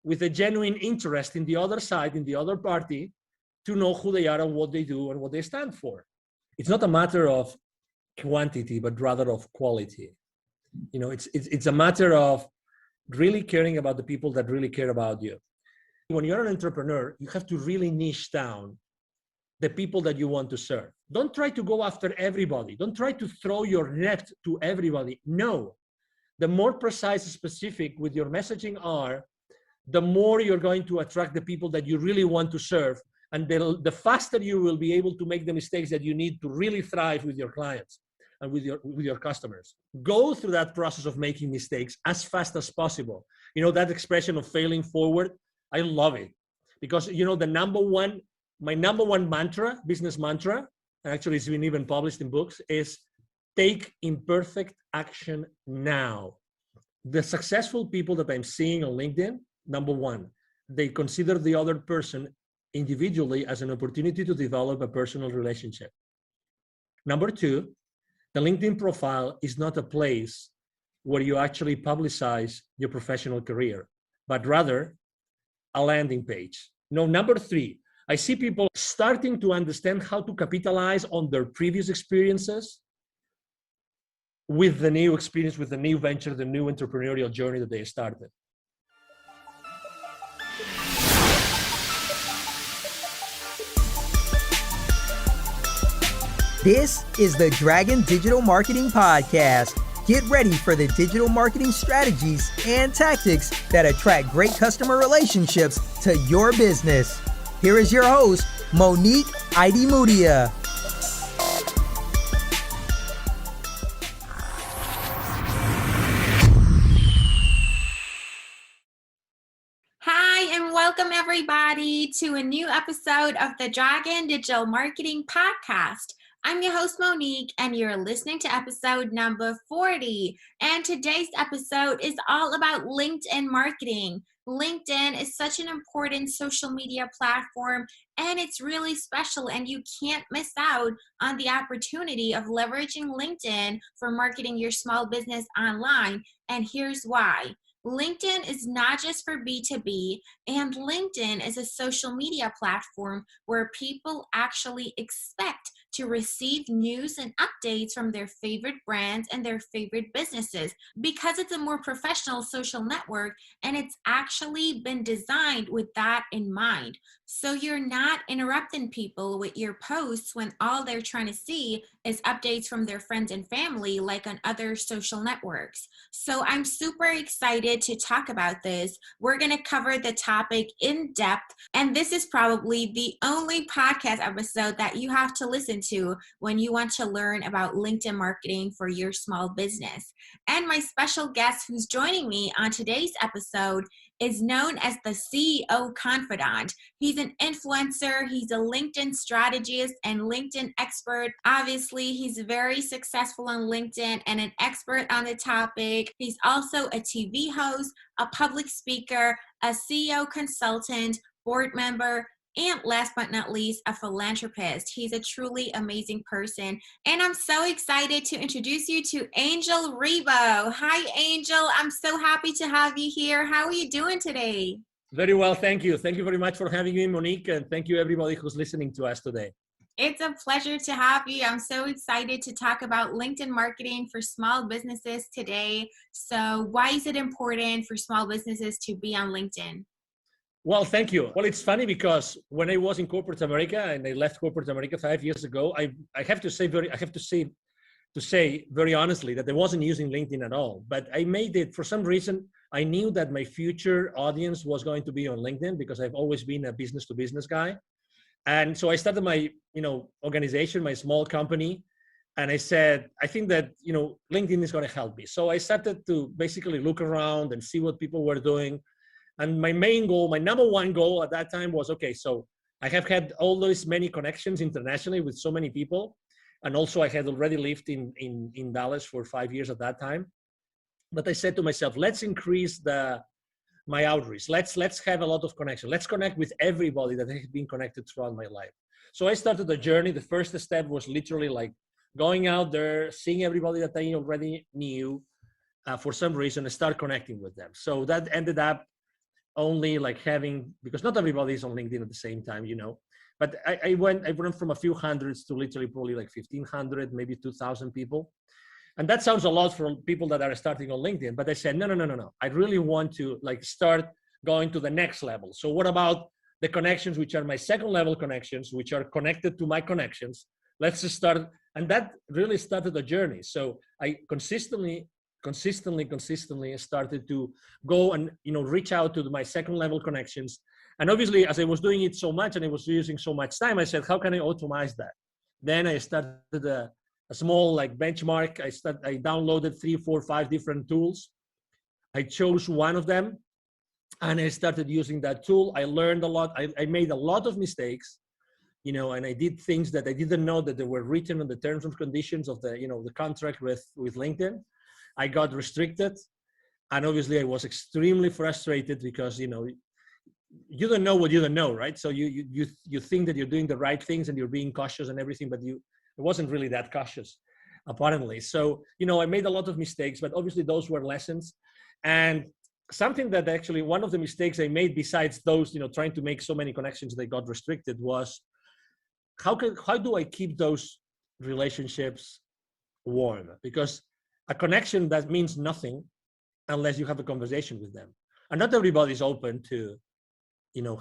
with a genuine interest in the other side, in the other party, to know who they are and what they do and what they stand for. It's not a matter of quantity, but rather of quality. It's a matter of really caring about the people that really care about you. When you're an entrepreneur, you have to really niche down the people that you want to serve. Don't try to go after everybody. Don't try to throw your net to everybody. No. The more precise and specific with your messaging are, the more you're going to attract the people that you really want to serve. And the faster you will be able to make the mistakes that you need to really thrive with your clients and with your customers. Go through that process of making mistakes as fast as possible. That expression of failing forward, I love it. Because, my number one mantra, business mantra, and actually it's been even published in books, is take imperfect action now. The successful people that I'm seeing on LinkedIn, number one, they consider the other person individually as an opportunity to develop a personal relationship. Number two, the LinkedIn profile is not a place where you actually publicize your professional career, but rather a landing page. Number three, I see people starting to understand how to capitalize on their previous experiences with the new experience, with the new venture, the new entrepreneurial journey that they started. This is the Dragon Digital Marketing Podcast. Get ready for the digital marketing strategies and tactics that attract great customer relationships to your business. Here is your host, Monique Idimudia. Hi, and welcome everybody to a new episode of the Dragon Digital Marketing Podcast. I'm your host, Monique, and you're listening to episode number 40. And today's episode is all about LinkedIn marketing. LinkedIn is such an important social media platform, and it's really special, and you can't miss out on the opportunity of leveraging LinkedIn for marketing your small business online. And here's why. LinkedIn is not just for B2B, and LinkedIn is a social media platform where people actually expect to receive news and updates from their favorite brands and their favorite businesses because it's a more professional social network, and it's actually been designed with that in mind. So you're not interrupting people with your posts when all they're trying to see is updates from their friends and family like on other social networks. So I'm super excited to talk about this. We're going to cover the topic in depth, and this is probably the only podcast episode that you have to listen to when you want to learn about LinkedIn marketing for your small business. And my special guest who's joining me on today's episode is known as the CEO Confidant. He's an influencer, he's a LinkedIn strategist and LinkedIn expert. Obviously, he's very successful on LinkedIn and an expert on the topic. He's also a TV host, a public speaker, a CEO consultant, board member, and last but not least, a philanthropist. He's a truly amazing person. And I'm so excited to introduce you to Angel Rebo. Hi, Angel. I'm so happy to have you here. How are you doing today? Very well, thank you. Thank you very much for having me, Monique, and thank you everybody who's listening to us today. It's a pleasure to have you. I'm so excited to talk about LinkedIn marketing for small businesses today. So why is it important for small businesses to be on LinkedIn? Well, thank you. Well, it's funny because when I was in corporate America and I left corporate America 5 years ago, I have to say very honestly that I wasn't using LinkedIn at all. But I made it for some reason. I knew that my future audience was going to be on LinkedIn because I've always been a business to business guy. And so I started my, organization, my small company. And I said, I think that, LinkedIn is going to help me. So I started to basically look around and see what people were doing. And my main goal, my number one goal at that time was, okay, so I have had all those many connections internationally with so many people. And also I had already lived in Dallas for 5 years at that time. But I said to myself, let's increase my outreach. Let's have a lot of connection. Let's connect with everybody that has been connected throughout my life. So I started the journey. The first step was literally like going out there, seeing everybody that I already knew for some reason and start connecting with them. So that ended up only like having, because not everybody is on LinkedIn at the same time, but I went from a few hundreds to literally probably like 1,500, maybe 2,000 people. And that sounds a lot for people that are starting on LinkedIn, but I said, no. I really want to like start going to the next level. So what about the connections, which are my second level connections, which are connected to my connections? Let's just start. And that really started the journey. So I consistently started to go and, reach out to my second level connections. And obviously, as I was doing it so much and I was using so much time, I said, how can I automate that? Then I started a small like benchmark. I downloaded 3, 4, 5 different tools. I chose one of them and I started using that tool. I learned a lot. I made a lot of mistakes, and I did things that I didn't know that they were written on the terms and conditions of the, the contract with LinkedIn. I got restricted. And obviously I was extremely frustrated because, you don't know what you don't know, right? So you think that you're doing the right things and you're being cautious and everything, but it wasn't really that cautious, apparently. So, I made a lot of mistakes, but obviously those were lessons. And something that actually, one of the mistakes I made besides those, trying to make so many connections that got restricted was, how do I keep those relationships warm? Because a connection that means nothing unless you have a conversation with them. And not everybody's open to,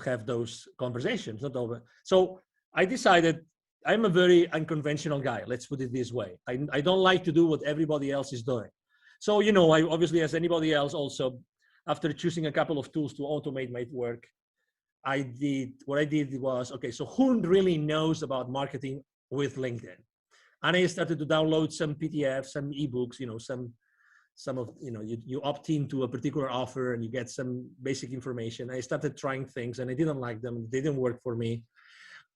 have those conversations, not over. So I decided I'm a very unconventional guy. Let's put it this way. I don't like to do what everybody else is doing. So, I obviously, as anybody else also, after choosing a couple of tools to automate my work, what I did was, okay, so who really knows about marketing with LinkedIn? And I started to download some PDFs, some ebooks, some of, you opt into a particular offer and you get some basic information. I started trying things and I didn't like them. They didn't work for me.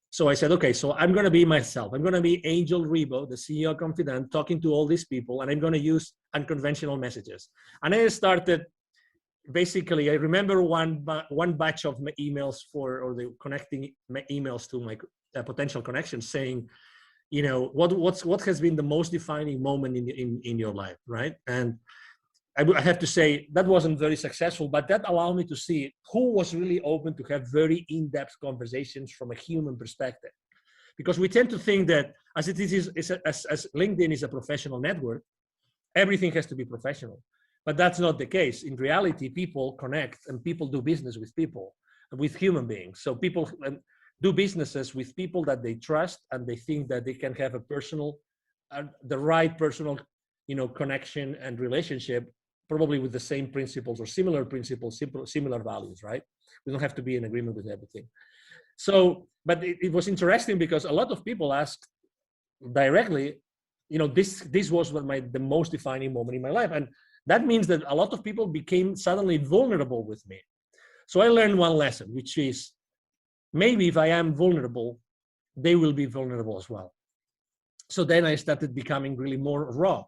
So I said, okay, so I'm going to be myself. I'm going to be Angel Rebo, the CEO of Confidant, talking to all these people, and I'm going to use unconventional messages. And I started, basically, I remember one batch of my emails or the connecting emails to my potential connections saying, what has been the most defining moment in your life, right? And I have to say that wasn't very successful, but that allowed me to see who was really open to have very in-depth conversations from a human perspective. Because we tend to think that as LinkedIn is a professional network, everything has to be professional. But that's not the case. In reality, people connect and people do business with people, with human beings. So people do businesses with people that they trust and they think that they can have a personal, the right personal, connection and relationship, probably with the same principles or similar principles, similar values, right? We don't have to be in agreement with everything. So, but it was interesting because a lot of people asked directly, this was the most defining moment in my life. And that means that a lot of people became suddenly vulnerable with me. So I learned one lesson, which is maybe if I am vulnerable, they will be vulnerable as well. So then I started becoming really more raw.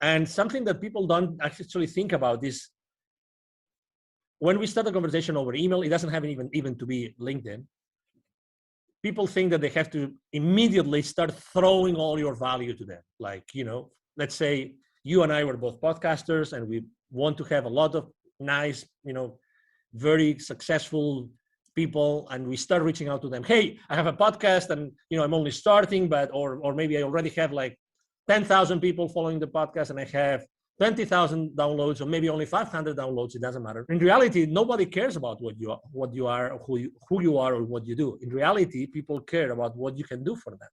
And something that people don't actually think about is when we start a conversation over email, it doesn't have even to be LinkedIn. People think that they have to immediately start throwing all your value to them. Like, let's say you and I were both podcasters and we want to have a lot of nice, very successful people, and we start reaching out to them. Hey, I have a podcast and, I'm only starting, but, or maybe I already have like 10,000 people following the podcast and I have 20,000 downloads or maybe only 500 downloads. It doesn't matter. In reality, nobody cares about what you are, who you are or what you do. In reality, people care about what you can do for them.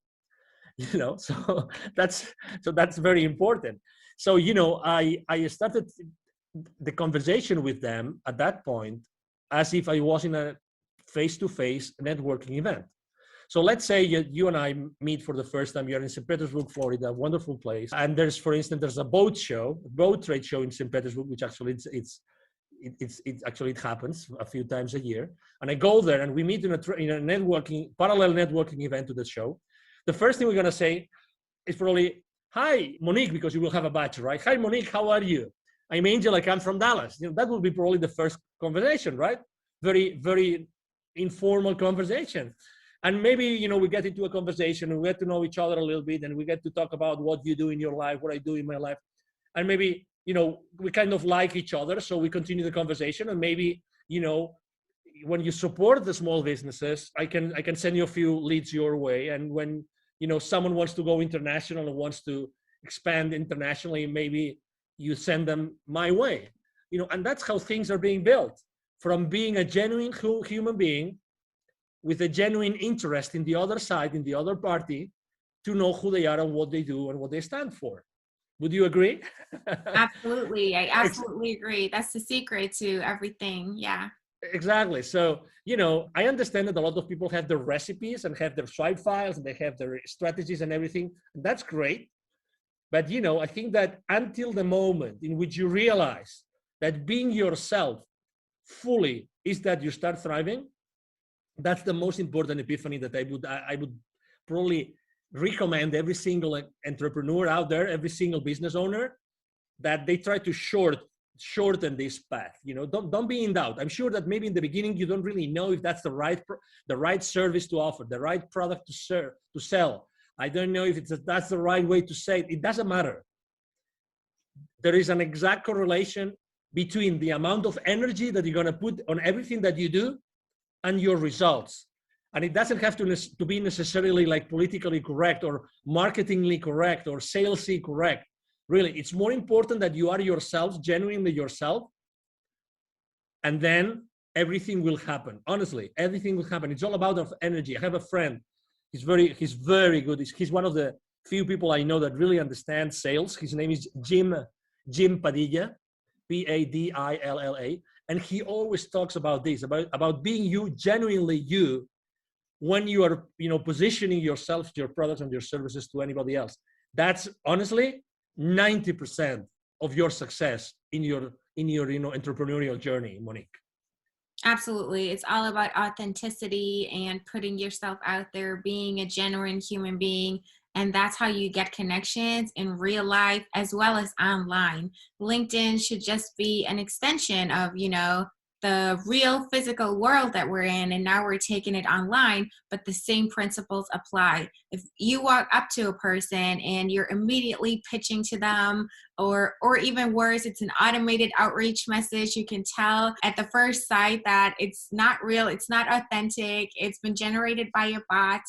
So that's very important. So, I started the conversation with them at that point as if I was in a face-to-face networking event. So let's say you and I meet for the first time. You're in St. Petersburg, Florida, wonderful place. And there's a boat trade show in St. Petersburg, which actually it happens a few times a year. And I go there and we meet in a parallel networking event to the show. The first thing we're going to say is probably, hi, Monique, because you will have a badge, right? Hi, Monique, how are you? I'm Angel, I come from Dallas. That will be probably the first conversation, right? Very, very informal conversation. And maybe, we get into a conversation and we get to know each other a little bit and we get to talk about what you do in your life, what I do in my life. And maybe, we kind of like each other. So we continue the conversation and maybe, when you support the small businesses, I can send you a few leads your way. And when someone wants to go international and wants to expand internationally, maybe you send them my way. And that's how things are being built, from being a genuine human being with a genuine interest in the other side, in the other party, to know who they are and what they do and what they stand for. Would you agree? Absolutely. I absolutely agree. That's the secret to everything. Yeah. Exactly. So, I understand that a lot of people have their recipes and have their swipe files and they have their strategies and everything. And that's great. But, I think that until the moment in which you realize that being yourself fully is that you start thriving, that's the most important epiphany that I would probably recommend every single entrepreneur out there, every single business owner, that they try to shorten this path. Don't be in doubt. I'm sure that maybe in the beginning you don't really know if that's the right service to offer, the right product to sell. I don't know if that's the right way to say it. It doesn't matter. There is an exact correlation between the amount of energy that you're going to put on everything that you do and your results. And it doesn't have to be necessarily like politically correct or marketingly correct or salesy correct. Really, it's more important that you are yourself, genuinely yourself, and then everything will happen. Honestly, everything will happen. It's all about energy. I have a friend. He's very good. He's one of the few people I know that really understand sales. His name is Jim Padilla, Padilla, and he always talks about this, about being you, genuinely you, when you are positioning yourself, your products and your services to anybody else. That's honestly 90% of your success in your entrepreneurial journey, Monique. Absolutely. It's all about authenticity and putting yourself out there, being a genuine human being. And that's how you get connections in real life as well as online. LinkedIn should just be an extension of, the real physical world that we're in, and now we're taking it online, but the same principles apply. If you walk up to a person and you're immediately pitching to them, or even worse, it's an automated outreach message, you can tell at the first sight that it's not real, it's not authentic, it's been generated by a bot,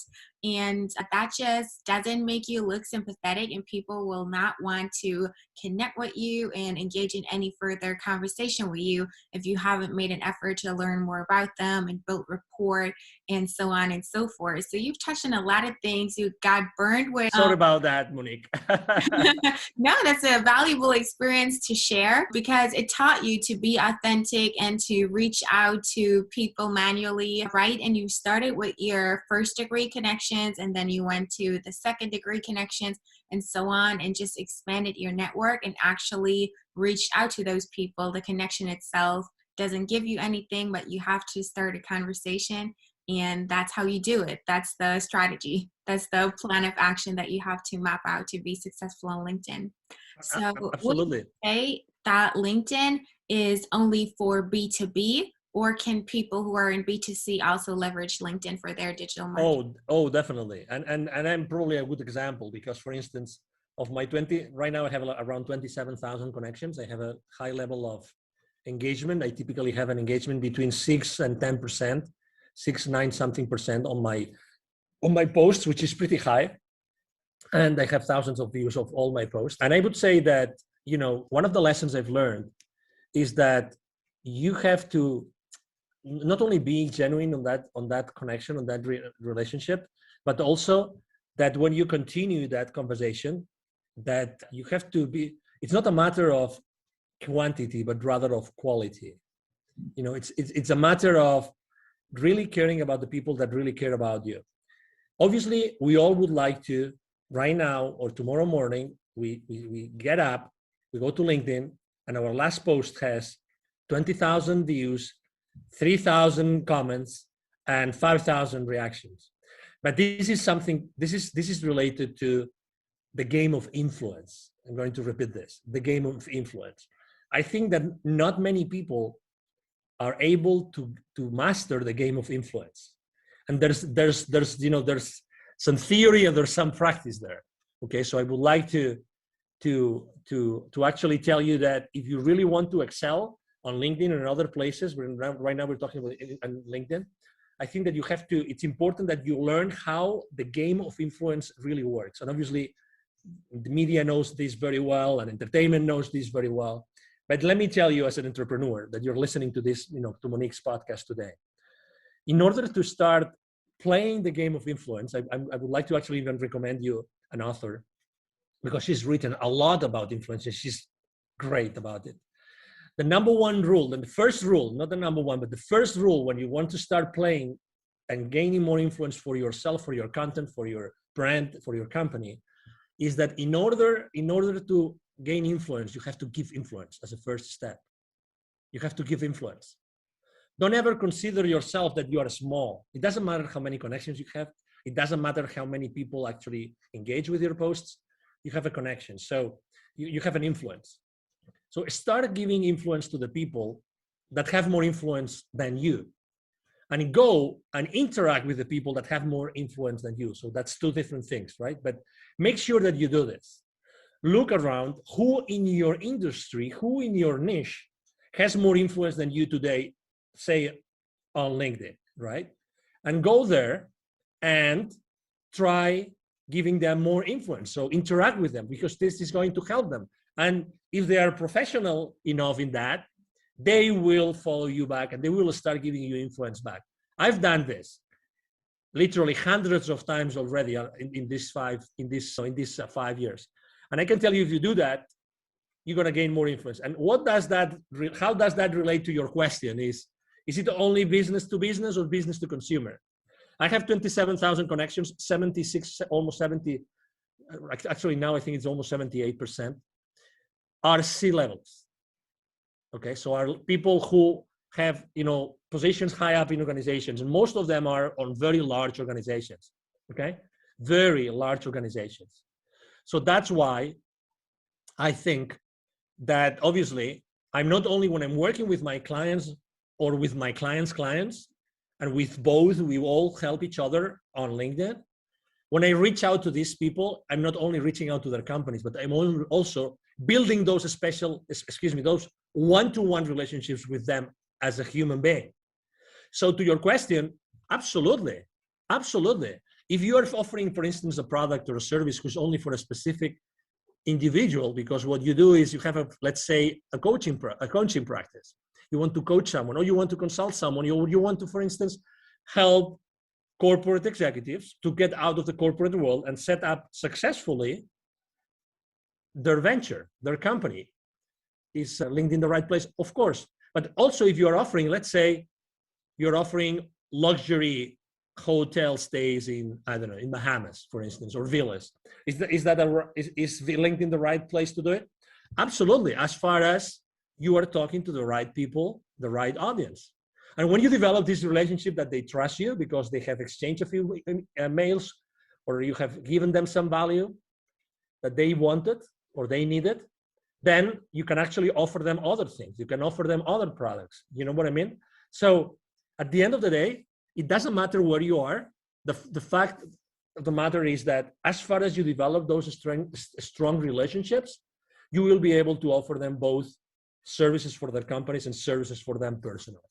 and that just doesn't make you look sympathetic, and people will not want to connect with you and engage in any further conversation with you if you haven't made an effort to learn more about them and build rapport and so on and so forth. So you've touched on a lot of things. You got burned with. Sorry about that, Monique. No, that's a valuable experience to share because it taught you to be authentic and to reach out to people manually, right? And you started with your first degree connections, and then you went to the second degree connections and so on, and just expanded your network and actually reached out to those people. The connection itself doesn't give you anything, but you have to start a conversation, and that's how you do it. That's the strategy. That's the plan of action that you have to map out to be successful on LinkedIn. So absolutely. Would you say that LinkedIn is only for B2B, or can people who are in B2C also leverage LinkedIn for their digital marketing? Oh, definitely. And I'm probably a good example because, for instance, of my 20, right now I have around 27,000 connections. I have a high level of engagement. I typically have an engagement between 6 and 10%, 9 something percent on my posts, which is pretty high. And I have thousands of views of all my posts. And I would say that, one of the lessons I've learned is that you have to not only be genuine on that connection, on that relationship, but also that when you continue that conversation, that you have to be, it's not a matter of quantity, but rather of quality. It's a matter of really caring about the people that really care about you. Obviously, we all would like to, right now or tomorrow morning, we get up, we go to LinkedIn, and our last post has 20,000 views, 3,000 comments, and 5,000 reactions. But this is related to the game of influence. I'm going to repeat this, the game of influence. I think that not many people are able to master the game of influence. And there's some theory and there's some practice there. Okay, so I would like to actually tell you that if you really want to excel, on LinkedIn and other places. Right now we're talking about on LinkedIn. I think that it's important that you learn how the game of influence really works. And obviously the media knows this very well and entertainment knows this very well. But let me tell you as an entrepreneur that you're listening to this, to Monique's podcast today. In order to start playing the game of influence, I would like to actually even recommend you an author, because she's written a lot about influence. She's great about it. The number one rule, and the first rule, not the number one, but the first rule when you want to start playing and gaining more influence for yourself, for your content, for your brand, for your company, is that in order to gain influence, you have to give influence as a first step. You have to give influence. Don't ever consider yourself that you are small. It doesn't matter how many connections you have. It doesn't matter how many people actually engage with your posts. You have a connection. So you have an influence. So start giving influence to the people that have more influence than you, and go and interact with the people that have more influence than you. So that's two different things, right? But make sure that you do this. Look around who in your industry, who in your niche has more influence than you today, say on LinkedIn, right? And go there and try giving them more influence. So interact with them, because this is going to help them. And if they are professional enough in that, they will follow you back and they will start giving you influence back. I've done this literally hundreds of times already in these 5 years. And I can tell you, if you do that, you're going to gain more influence. And how does that relate to your question? Is it only business to business or business to consumer? I have 27,000 connections, 76, almost 70. Actually, now I think it's almost 78% are C-levels. Okay, so are people who have, positions high up in organizations, and most of them are on very large organizations. Okay, very large organizations. So that's why I think that obviously I'm not only, when I'm working with my clients or with my clients' clients, and with both, we all help each other on LinkedIn. When I reach out to these people, I'm not only reaching out to their companies, but I'm also building those those one-to-one relationships with them as a human being. So to your question, absolutely. If you are offering, for instance, a product or a service who's only for a specific individual, because what you do is you have let's say a coaching practice. You want to coach someone, or you want to consult someone, you want to, for instance, help corporate executives to get out of the corporate world and set up successfully their venture, their company. Is LinkedIn the right place? Of course. But also, if you're offering, let's say you're offering luxury hotel stays in, I don't know, in Bahamas, for instance, or villas, is LinkedIn the right place to do it? Absolutely, as far as you are talking to the right people, the right audience. And when you develop this relationship that they trust you because they have exchanged a few mails, or you have given them some value that they wanted or they needed, then you can actually offer them other things. You can offer them other products. You know what I mean? So at the end of the day, it doesn't matter where you are. The fact of the matter is that as far as you develop those strong relationships, you will be able to offer them both services for their companies and services for them personally.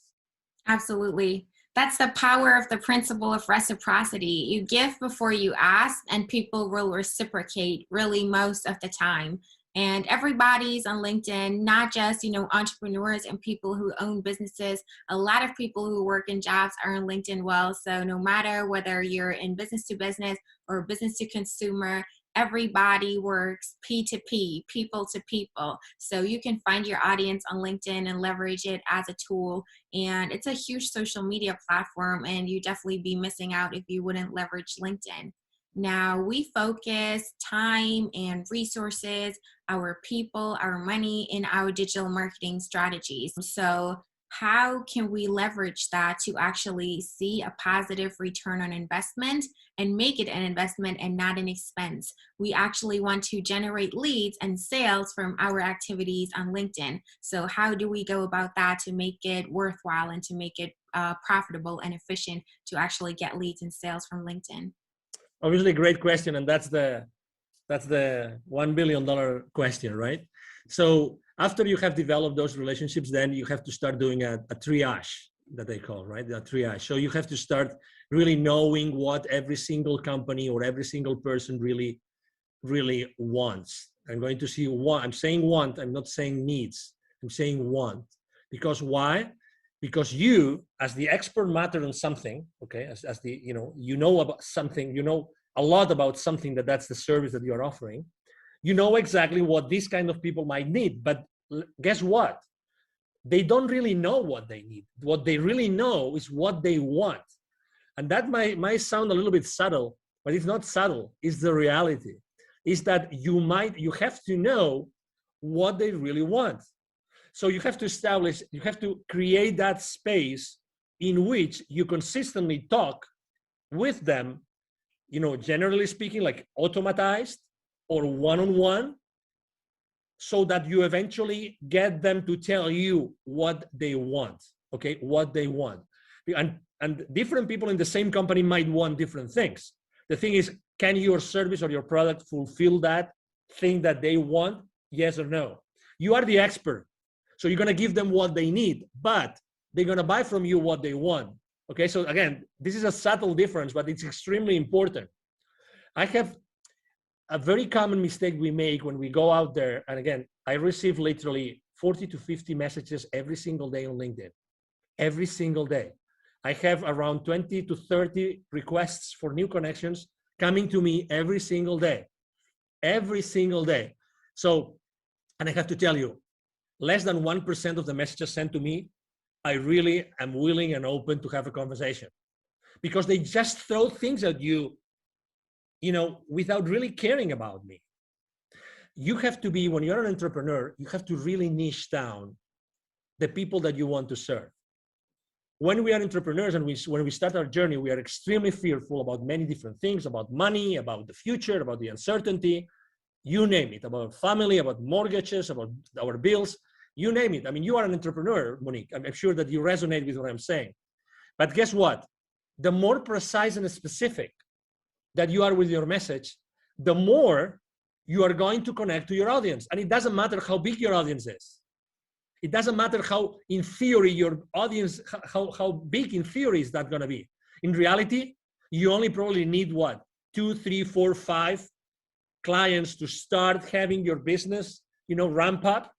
Absolutely. That's the power of the principle of reciprocity. You give before you ask, and people will reciprocate really most of the time. And everybody's on LinkedIn, not just, entrepreneurs and people who own businesses. A lot of people who work in jobs are on LinkedIn well. So no matter whether you're in business to business or business to consumer, everybody works P2P, people to people. So you can find your audience on LinkedIn and leverage it as a tool. And it's a huge social media platform, and you definitely be missing out if you wouldn't leverage LinkedIn. Now, we focus time and resources, our people, our money in our digital marketing strategies. So how can we leverage that to actually see a positive return on investment and make it an investment and not an expense? We actually want to generate leads and sales from our activities on LinkedIn. So how do we go about that to make it worthwhile and to make it profitable and efficient to actually get leads and sales from LinkedIn? Obviously, great question, and that's the $1 billion question, right? So After you have developed those relationships, then you have to start doing a triage that they call, right? The triage. So you have to start really knowing what every single company or every single person really wants. I'm going to see what I'm saying want. I'm not saying needs. I'm saying want. Because why? Because you, as the expert matter on something, okay, as the, you know about something, you know a lot about something that's the service that you're offering. You know exactly what these kind of people might need. But guess what? They don't really know what they need. What they really know is what they want. And that might sound a little bit subtle, but it's not subtle. It's the reality. Is that you have to know what they really want. So you have to create that space in which you consistently talk with them, generally speaking, like automatized or one-on-one, so that you eventually get them to tell you what they want, okay, what they want. And different people in the same company might want different things. The thing is, can your service or your product fulfill that thing that they want? Yes or no? You are the expert. So you're going to give them what they need, but they're going to buy from you what they want. Okay, so again, this is a subtle difference, but it's extremely important. I have a very common mistake we make when we go out there. And again, I receive literally 40 to 50 messages every single day on LinkedIn, every single day. I have around 20 to 30 requests for new connections coming to me every single day. So, and I have to tell you, less than 1% of the messages sent to me, I really am willing and open to have a conversation, because they just throw things at you, without really caring about me. You have to be, when you're an entrepreneur, you have to really niche down the people that you want to serve. When we are entrepreneurs and when we start our journey, we are extremely fearful about many different things, about money, about the future, about the uncertainty, you name it, about family, about mortgages, about our bills, you name it. I mean, you are an entrepreneur, Monique. I'm sure that you resonate with what I'm saying. But guess what? The more precise and specific that you are with your message, the more you are going to connect to your audience. And it doesn't matter how big your audience is. It doesn't matter how, in theory, your audience, how big in theory is that going to be. In reality, you only probably need what? 2, 3, 4, 5 clients to start having your business, ramp up.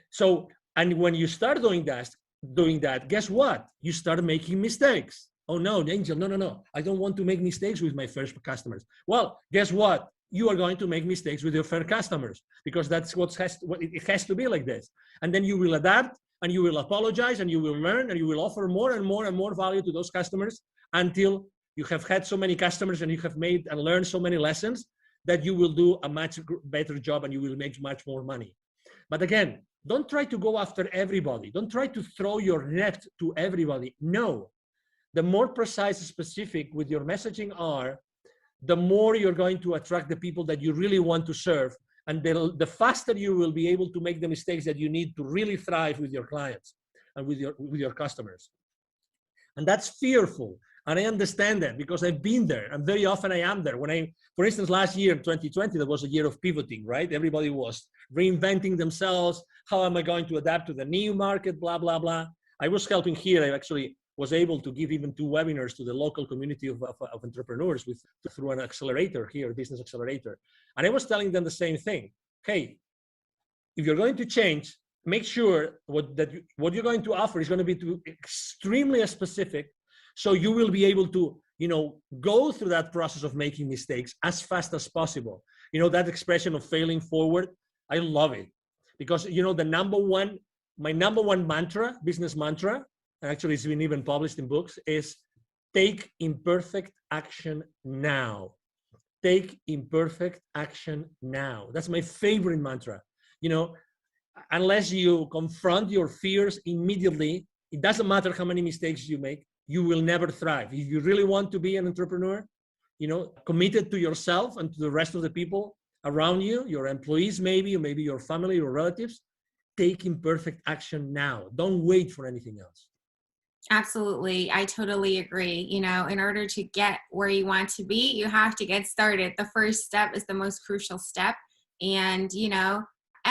So, and when you start doing that, guess what? You start making mistakes. Oh no, Angel, no. I don't want to make mistakes with my first customers. Well, guess what? You are going to make mistakes with your first customers, because that's it has to be like this. And then you will adapt, and you will apologize, and you will learn, and you will offer more and more and more value to those customers until you have had so many customers and you have made and learned so many lessons that you will do a much better job and you will make much more money. But again, don't try to go after everybody. Don't try to throw your net to everybody. No. The more precise and specific with your messaging are, the more you're going to attract the people that you really want to serve. And the faster you will be able to make the mistakes that you need to really thrive with your clients and with your customers. And that's fearful. And I understand that, because I've been there, and very often I am there. For instance, last year, 2020, that was a year of pivoting, right? Everybody was reinventing themselves. How am I going to adapt to the new market, blah, blah, blah. I was helping here. I actually was able to give even 2 webinars to the local community of entrepreneurs through an accelerator here, business accelerator. And I was telling them the same thing. Hey, if you're going to change, make sure what you're going to offer is going to be extremely specific, so you will be able to, go through that process of making mistakes as fast as possible. That expression of failing forward, I love it, because, my number one mantra, business mantra, and actually it's been even published in books, is take imperfect action now. Take imperfect action now. That's my favorite mantra. Unless you confront your fears immediately, it doesn't matter how many mistakes you make, you will never thrive. If you really want to be an entrepreneur, committed to yourself and to the rest of the people around you, your employees maybe, or maybe your family or relatives, take imperfect action now. Don't wait for anything else. Absolutely. I totally agree. In order to get where you want to be, you have to get started. The first step is the most crucial step. And,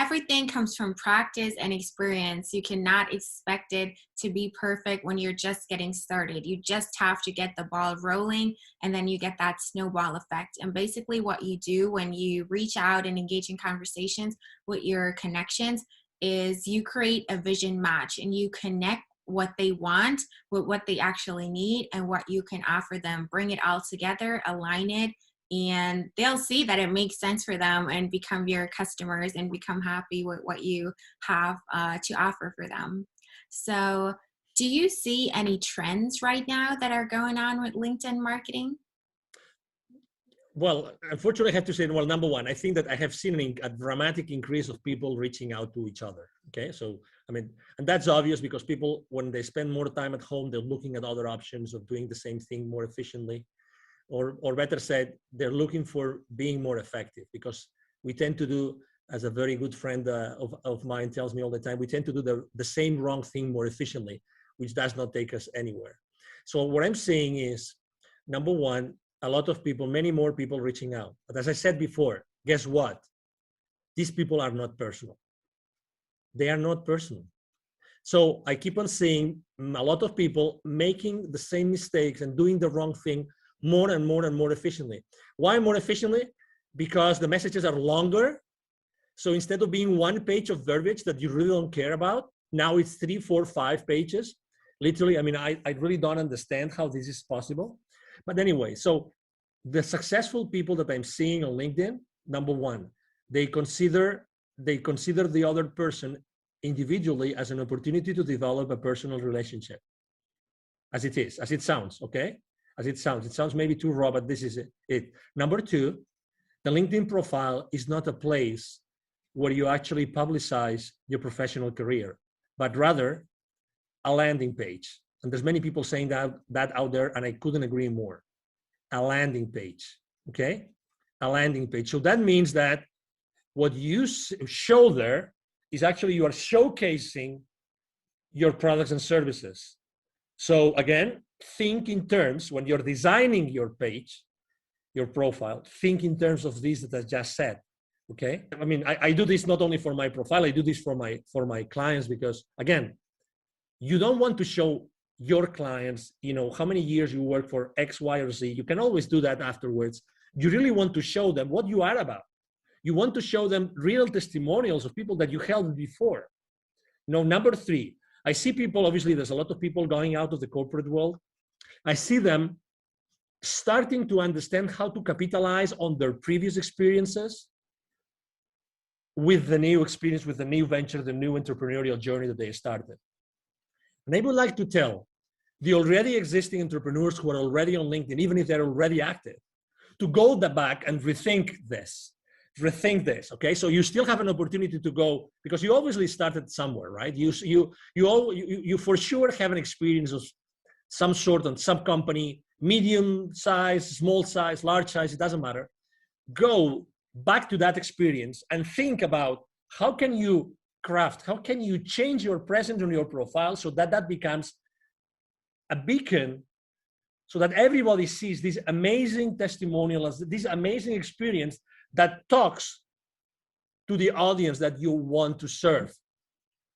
everything comes from practice and experience. You cannot expect it to be perfect when you're just getting started. You just have to get the ball rolling, and then you get that snowball effect. And basically what you do when you reach out and engage in conversations with your connections is you create a vision match, and you connect what they want with what they actually need and what you can offer them. Bring it all together, align it, and they'll see that it makes sense for them and become your customers and become happy with what you have to offer for them. So do you see any trends right now that are going on with LinkedIn marketing? Well, unfortunately, I have to say, well, number one, I think that I have seen a dramatic increase of people reaching out to each other. Okay, so I mean, and that's obvious because people, when they spend more time at home, they're looking at other options of doing the same thing more efficiently. Or better said, they're looking for being more effective, because we tend to do, as a very good friend of mine tells me all the time, we tend to do the same wrong thing more efficiently, which does not take us anywhere. So what I'm saying is, number one, a lot of people, many more people reaching out. But as I said before, guess what? These people are not personal. They are not personal. So I keep on seeing a lot of people making the same mistakes and doing the wrong thing more and more and more efficiently. Why more efficiently? Because the messages are longer. So instead of being one page of verbiage that you really don't care about, now it's 3, 4, 5 pages. Literally, I mean, I really don't understand how this is possible. But anyway, so the successful people that I'm seeing on LinkedIn, number one, they consider the other person individually as an opportunity to develop a personal relationship. As it sounds, okay? As it sounds maybe too raw, but this is it. Number two, the LinkedIn profile is not a place where you actually publicize your professional career, but rather a landing page. And there's many people saying that out there, and I couldn't agree more. A landing page, okay? A landing page. So that means that what you show there is actually you are showcasing your products and services. So again, think in terms, when you're designing your page, your profile, think in terms of this that I just said, okay? I mean, I do this not only for my profile, I do this for my clients, because again, you don't want to show your clients, you know, how many years you work for X, Y, or Z. You can always do that afterwards. You really want to show them what you are about. You want to show them real testimonials of people that you helped before. You know, number three, I see people, obviously there's a lot of people going out of the corporate world. I see them starting to understand how to capitalize on their previous experiences with the new experience, with the new venture, the new entrepreneurial journey that they started. And I would like to tell the already existing entrepreneurs who are already on LinkedIn, even if they're already active, to go back and rethink this, okay? So you still have an opportunity to go, because you obviously started somewhere, right? You for sure have an experience of some sort on some company, medium size, small size, large size, it doesn't matter. Go back to that experience and think about how can you craft, how can you change your presence on your profile so that becomes a beacon, so that everybody sees this amazing testimonial, this amazing experience that talks to the audience that you want to serve.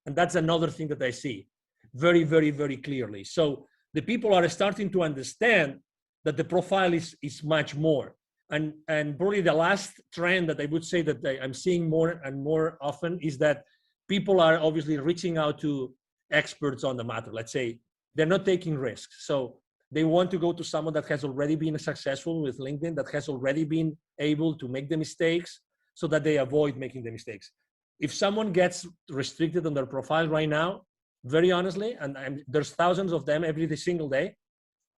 And that's another thing that I see very, very, very clearly. So the people are starting to understand that the profile is much more. And probably the last trend that I would say that I'm seeing more and more often is that people are obviously reaching out to experts on the matter. Let's say they're not taking risks. So they want to go to someone that has already been successful with LinkedIn, that has already been able to make the mistakes so that they avoid making the mistakes. If someone gets restricted on their profile right now, very honestly, and there's thousands of them every single day,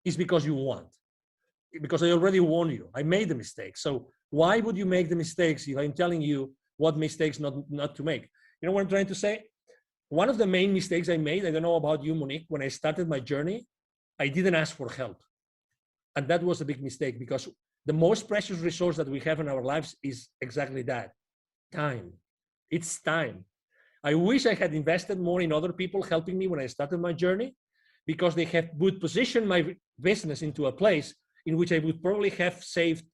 is because you want. Because I already warned you. I made the mistake. So why would you make the mistakes if I'm telling you what mistakes not to make? You know what I'm trying to say? One of the main mistakes I made, I don't know about you, Monique, when I started my journey, I didn't ask for help. And that was a big mistake, because the most precious resource that we have in our lives is exactly that, time. It's time. I wish I had invested more in other people helping me when I started my journey, because they would position my business into a place in which I would probably have saved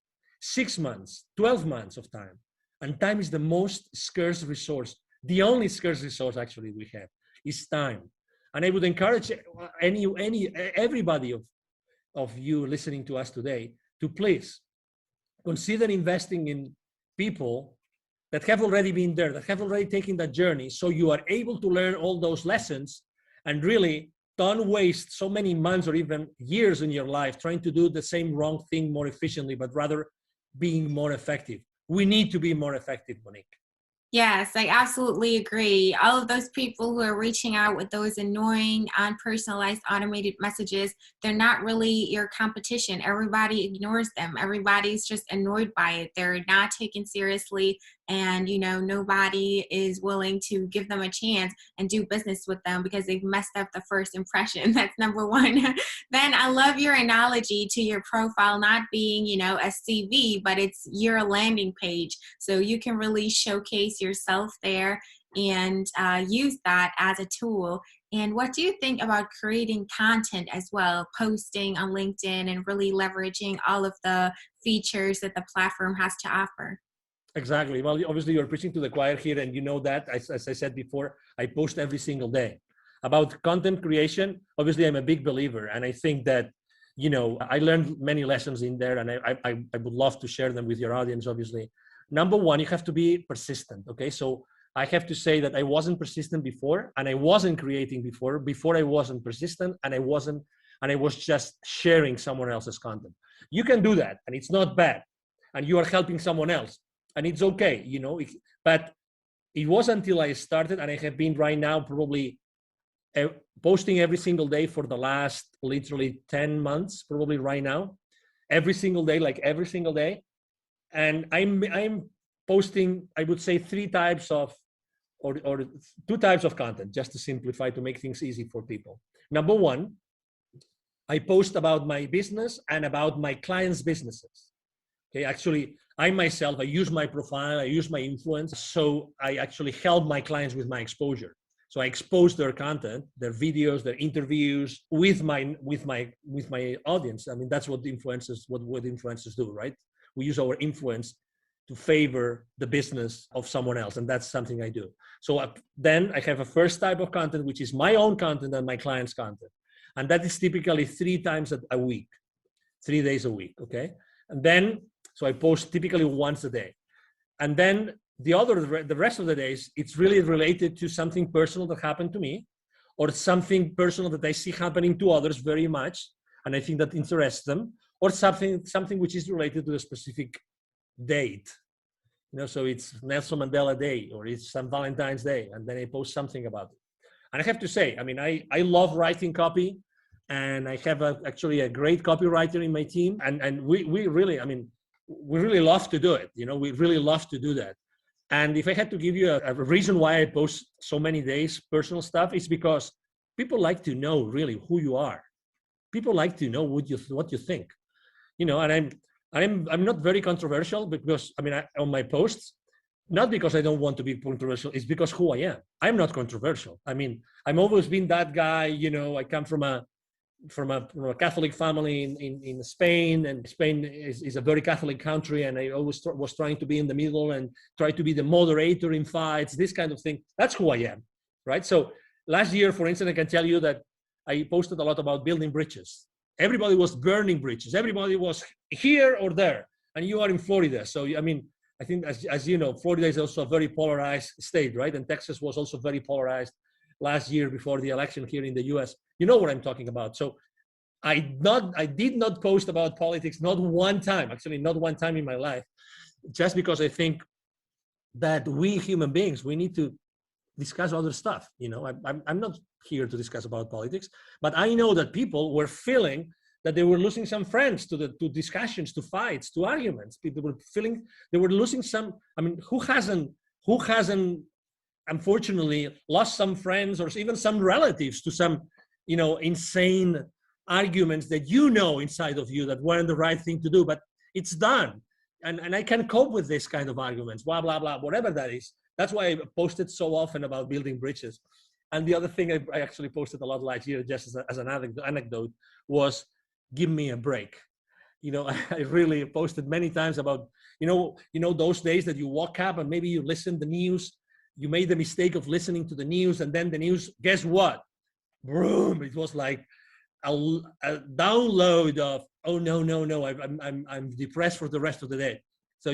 6 months, 12 months of time. And time is the most scarce resource The only scarce resource actually we have is time. And I would encourage everybody of you listening to us today to please consider investing in people that have already been there, that have already taken that journey, so you are able to learn all those lessons and really don't waste so many months or even years in your life trying to do the same wrong thing more efficiently, but rather being more effective. We need to be more effective, Monique. Yes, I absolutely agree. All of those people who are reaching out with those annoying, unpersonalized, automated messages, they're not really your competition. Everybody ignores them. Everybody's just annoyed by it. They're not taken seriously. And, nobody is willing to give them a chance and do business with them because they've messed up the first impression. That's number one. Then I love your analogy to your profile not being, a CV, but it's your landing page. So you can really showcase yourself there and use that as a tool. And what do you think about creating content as well, posting on LinkedIn and really leveraging all of the features that the platform has to offer? Exactly. Well, obviously you're preaching to the choir here, and you know that, as I said before, I post every single day. About content creation, obviously I'm a big believer, and I think that, I learned many lessons in there, and I would love to share them with your audience, obviously. Number one, you have to be persistent, okay? So I have to say that I wasn't persistent before, and I wasn't creating before I wasn't persistent, and I was just sharing someone else's content. You can do that, and it's not bad, and you are helping someone else. And it's okay, but it was until I started, and I have been right now probably posting every single day for the last literally 10 months, probably right now, every single day. And I'm posting, I would say, three types of, or two types of content, just to simplify, to make things easy for people. Number one, I post about my business and about my clients' businesses. Okay, actually, I myself, I use my profile, I use my influence, so I actually help my clients with my exposure. So I expose their content, their videos, their interviews with my audience. I mean, that's what influencers do, right? We use our influence to favor the business of someone else, and that's something I do. So then I have a first type of content, which is my own content and my clients' content, and that is typically 3 times a week, 3 days a week. Okay, and then. So I post typically once a day. And then the rest of the days, it's really related to something personal that happened to me, or something personal that I see happening to others very much, and I think that interests them, or something which is related to a specific date. So it's Nelson Mandela Day, or it's St. Valentine's Day, and then I post something about it. And I have to say, I mean, I love writing copy, and I have actually a great copywriter in my team, and we really, I mean, we really love to do it. We really love to do that. And if I had to give you a reason why I post so many days personal stuff, it's because people like to know really who you are. People like to know what you think. And I'm not very controversial, because on my posts, not because I don't want to be controversial, it's because who I am. I'm not controversial. I mean, I've always been that guy. I come from a Catholic family in Spain, and Spain is a very Catholic country, and I always was trying to be in the middle and try to be the moderator in fights, this kind of thing. That's who I am, right? So last year, for instance, I can tell you that I posted a lot about building bridges. Everybody was burning bridges. Everybody was here or there, and you are in Florida. So, I mean, I think, as you know, Florida is also a very polarized state, right? And Texas was also very polarized last year before the election here in the US. You know what I'm talking about. So I did not post about politics, not one time, actually not one time in my life, just because I think that we human beings, we need to discuss other stuff. I'm not here to discuss about politics, but I know that people were feeling that they were losing some friends to discussions, to fights, to arguments. People were feeling they were losing some. I mean, who hasn't unfortunately lost some friends or even some relatives to some insane arguments that inside of you that weren't the right thing to do, but it's done, and I can cope with this kind of arguments, blah blah blah, whatever that is. That's why I posted so often about building bridges. And the other thing I actually posted a lot last year, just as an anecdote, was give me a break. I really posted many times about those days that you woke up and maybe you listen the news you made the mistake of listening to the news, and then the news, guess what? Boom! It was like a download of, oh no, I'm depressed for the rest of the day. So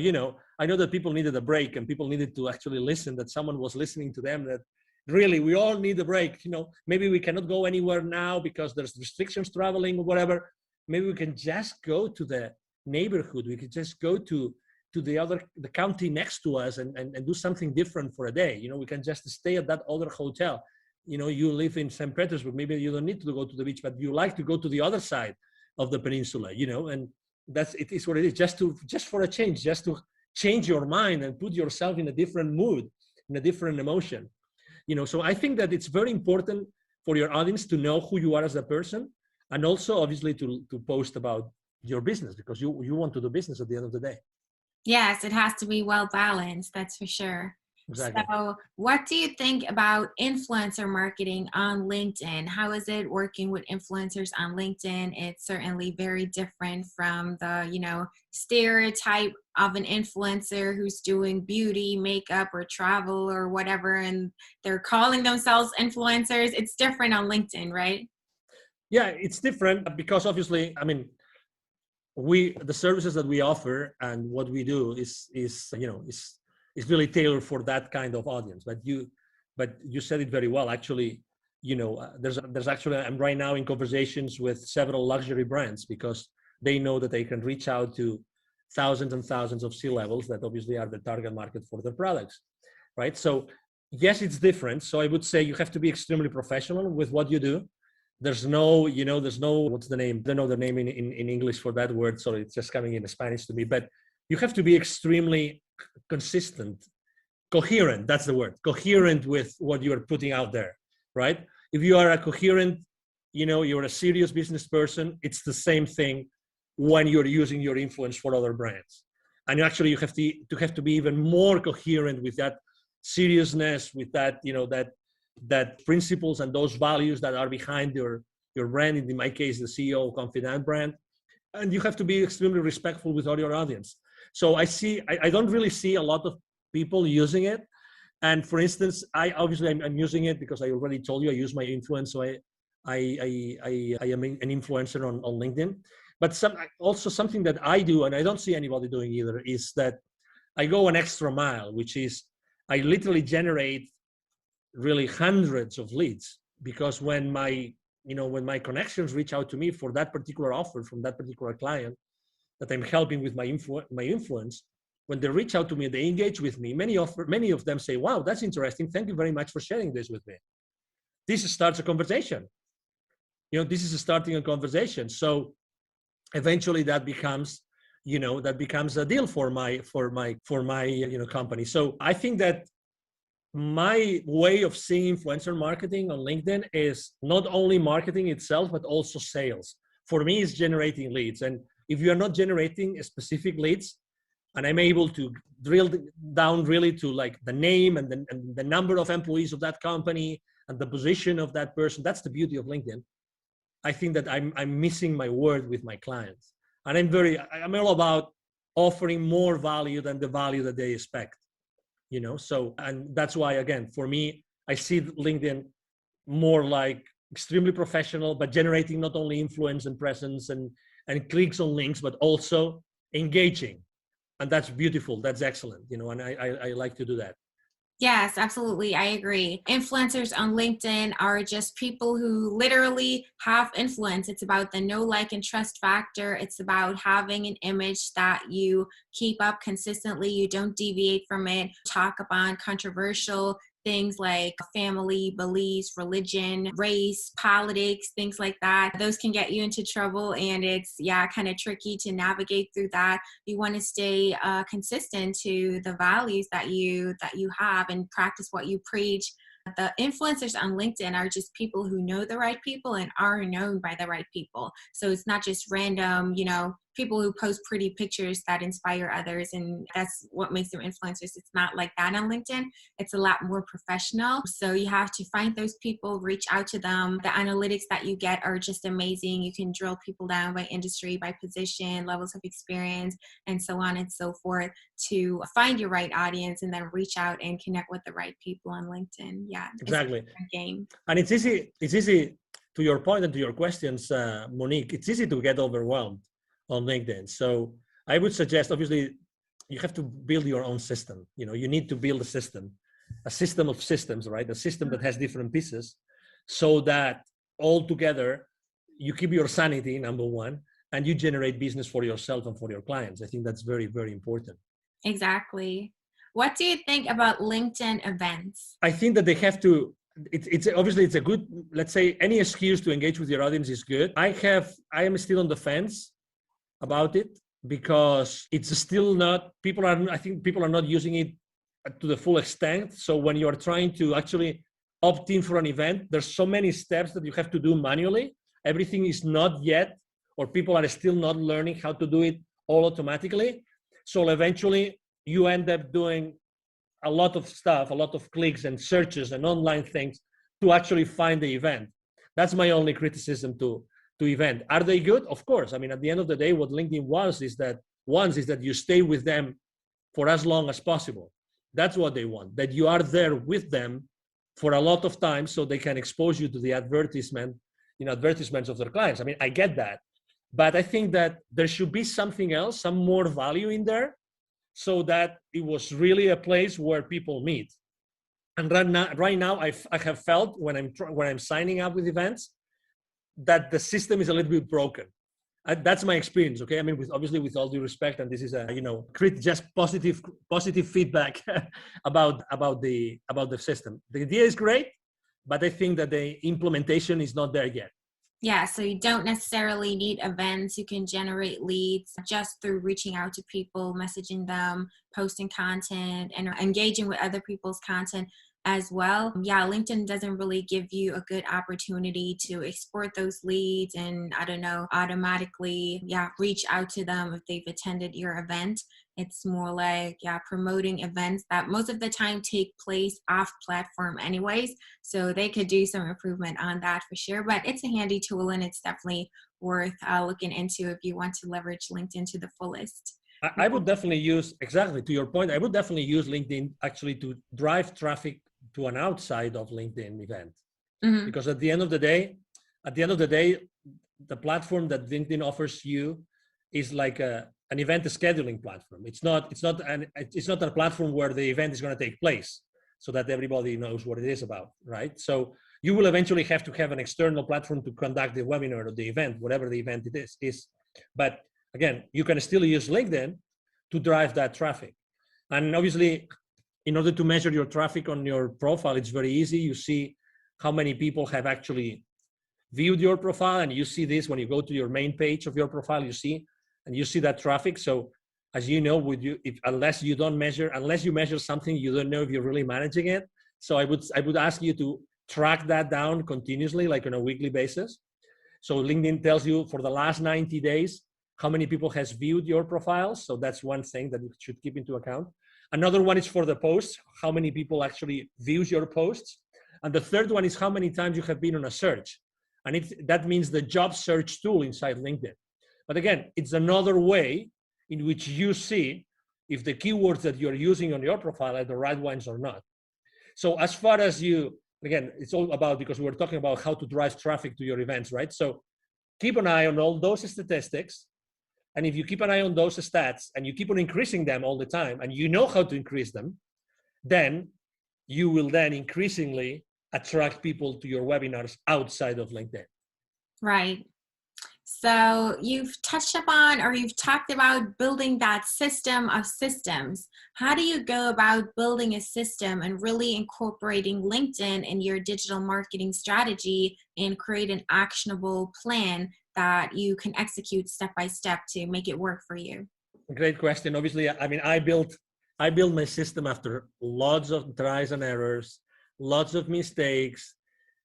I know that people needed a break, and people needed to actually listen, that someone was listening to them, that really we all need a break. Maybe we cannot go anywhere now because there's restrictions traveling or whatever. Maybe we can just go to the neighborhood. We could just go to the county next to us and do something different for a day. We can just stay at that other hotel. You live in St. Petersburg, maybe you don't need to go to the beach, but you like to go to the other side of the peninsula, and it is what it is, just for a change, just to change your mind and put yourself in a different mood, in a different emotion. So I think that it's very important for your audience to know who you are as a person, and also obviously to post about your business, because you want to do business at the end of the day. Yes, it has to be well balanced, that's for sure. Exactly. So what do you think about influencer marketing on LinkedIn? How is it working with influencers on LinkedIn? It's certainly very different from the, stereotype of an influencer who's doing beauty, makeup, or travel or whatever, and they're calling themselves influencers. It's different on LinkedIn, right? Yeah, it's different because obviously, the services that we offer and what we do is really tailored for that kind of audience. But you said it very well. Actually, there's actually, I'm right now in conversations with several luxury brands, because they know that they can reach out to thousands and thousands of C-levels that obviously are the target market for their products, right? So yes, it's different. So I would say you have to be extremely professional with what you do. There's no, what's the name? I don't know the name in English for that word, so it's just coming in Spanish to me. But you have to be extremely consistent, coherent, that's the word, coherent with what you are putting out there, right? If you are a coherent, you're a serious business person, it's the same thing when you're using your influence for other brands. And actually you have to be even more coherent with that seriousness, with that, that principles and those values that are behind your brand, in my case, the CEO of Confidant brand. And you have to be extremely respectful with all your audience. So I don't really see a lot of people using it. And for instance, I'm using it because I already told you I use my influence. So I am an influencer on LinkedIn. But something that I do, and I don't see anybody doing either, is that I go an extra mile, which is I literally generate really hundreds of leads, because when my connections reach out to me for that particular offer from that particular client that I'm helping with my influence, when they reach out to me, they engage with me. Many of them say, "Wow, that's interesting. Thank you very much for sharing this with me." This starts a conversation. This is starting a conversation. So eventually that becomes a deal for my company. So I think that my way of seeing influencer marketing on LinkedIn is not only marketing itself, but also sales. For me, it's generating leads. And if you are not generating specific leads, and I'm able to drill down really to like the name and the number of employees of that company and the position of that person, that's the beauty of LinkedIn. I think that I'm missing my word with my clients. And I'm all about offering more value than the value that they expect. So, and that's why, again, for me, I see LinkedIn more like extremely professional, but generating not only influence and presence and clicks on links, but also engaging. And that's beautiful. That's excellent. And I like to do that. Yes, absolutely. I agree. Influencers on LinkedIn are just people who literally have influence. It's about the know, like, and trust factor. It's about having an image that you keep up consistently. You don't deviate from it. Talk about controversial things like family, beliefs, religion, race, politics, things like that. Those can get you into trouble, and it's kind of tricky to navigate through that. You want to stay consistent to the values that you have and practice what you preach. The influencers on LinkedIn are just people who know the right people and are known by the right people. So it's not just random, people who post pretty pictures that inspire others, and that's what makes them influencers. It's not like that on LinkedIn. It's a lot more professional. So you have to find those people, reach out to them. The analytics that you get are just amazing. You can drill people down by industry, by position, levels of experience, and so on and so forth to find your right audience and then reach out and connect with the right people on LinkedIn. Yeah, Exactly. It's a different game. And it's easy to your point and to your questions, Monique, it's easy to get overwhelmed on LinkedIn. So I would suggest, obviously, you have to build your own system. You need to build a system of systems, right? A system that has different pieces so that all together you keep your sanity, number one, and you generate business for yourself and for your clients. I think that's very, very important. Exactly. What do you think about LinkedIn events? I think that they have to, it's obviously it's a good, let's say any excuse to engage with your audience is good. I am still on the fence about it because it's still not, I think people are not using it to the full extent. So when you are trying to actually opt in for an event, there's so many steps that you have to do manually. Everything is not yet, or people are still not learning how to do it all automatically. So eventually you end up doing a lot of stuff, a lot of clicks and searches and online things to actually find the event. That's my only criticism to event. Are they good? Of course. I mean, at the end of the day, what LinkedIn wants is that you stay with them for as long as possible. That's what they want, that you are there with them for a lot of time so they can expose you to the advertisements of their clients. I mean, I get that. But I think that there should be something else, some more value in there, so that it was really a place where people meet. And right now, I have felt when I'm signing up with events that the system is a little bit broken. That's my experience. Okay, I mean, with all due respect, and this is just positive feedback about the system. The idea is great, but I think that the implementation is not there yet. Yeah, so you don't necessarily need events. You can generate leads just through reaching out to people, messaging them, posting content, and engaging with other people's content as well. Yeah, LinkedIn doesn't really give you a good opportunity to export those leads and, automatically, reach out to them if they've attended your event. It's more like, promoting events that most of the time take place off platform anyways. So they could do some improvement on that for sure. But it's a handy tool and it's definitely worth looking into if you want to leverage LinkedIn to the fullest. I would definitely use, exactly to your point, I would definitely use LinkedIn actually to drive traffic to an outside of LinkedIn event. Mm-hmm. Because at the end of the day, the platform that LinkedIn offers you is like an event scheduling platform. It's not a platform where the event is going to take place so that everybody knows what it is about, right? So you will eventually have to have an external platform to conduct the webinar or the event, whatever the event it is. But again, you can still use LinkedIn to drive that traffic. And obviously, in order to measure your traffic on your profile, it's very easy. You see how many people have actually viewed your profile, and you see this when you go to your main page of your profile, you see that traffic. So as you know, unless you measure something, you don't know if you're really managing it. So I would ask you to track that down continuously, like on a weekly basis. So LinkedIn tells you for the last 90 days, how many people has viewed your profiles. So that's one thing that you should keep into account. Another one is for the posts, how many people actually views your posts. And the third one is how many times you have been on a search. And that means the job search tool inside LinkedIn. But again, it's another way in which you see if the keywords that you're using on your profile are the right ones or not. So as far as again, it's all about, because we're talking about how to drive traffic to your events, right? So keep an eye on all those statistics. And if you keep an eye on those stats and you keep on increasing them all the time, and you know how to increase them, then you will then increasingly attract people to your webinars outside of LinkedIn. Right. So you've touched upon, or you've talked about building that system of systems. How do you go about building a system and really incorporating LinkedIn in your digital marketing strategy and create an actionable plan that you can execute step by step to make it work for you? Great question. Obviously, I mean, I built my system after lots of tries and errors, lots of mistakes.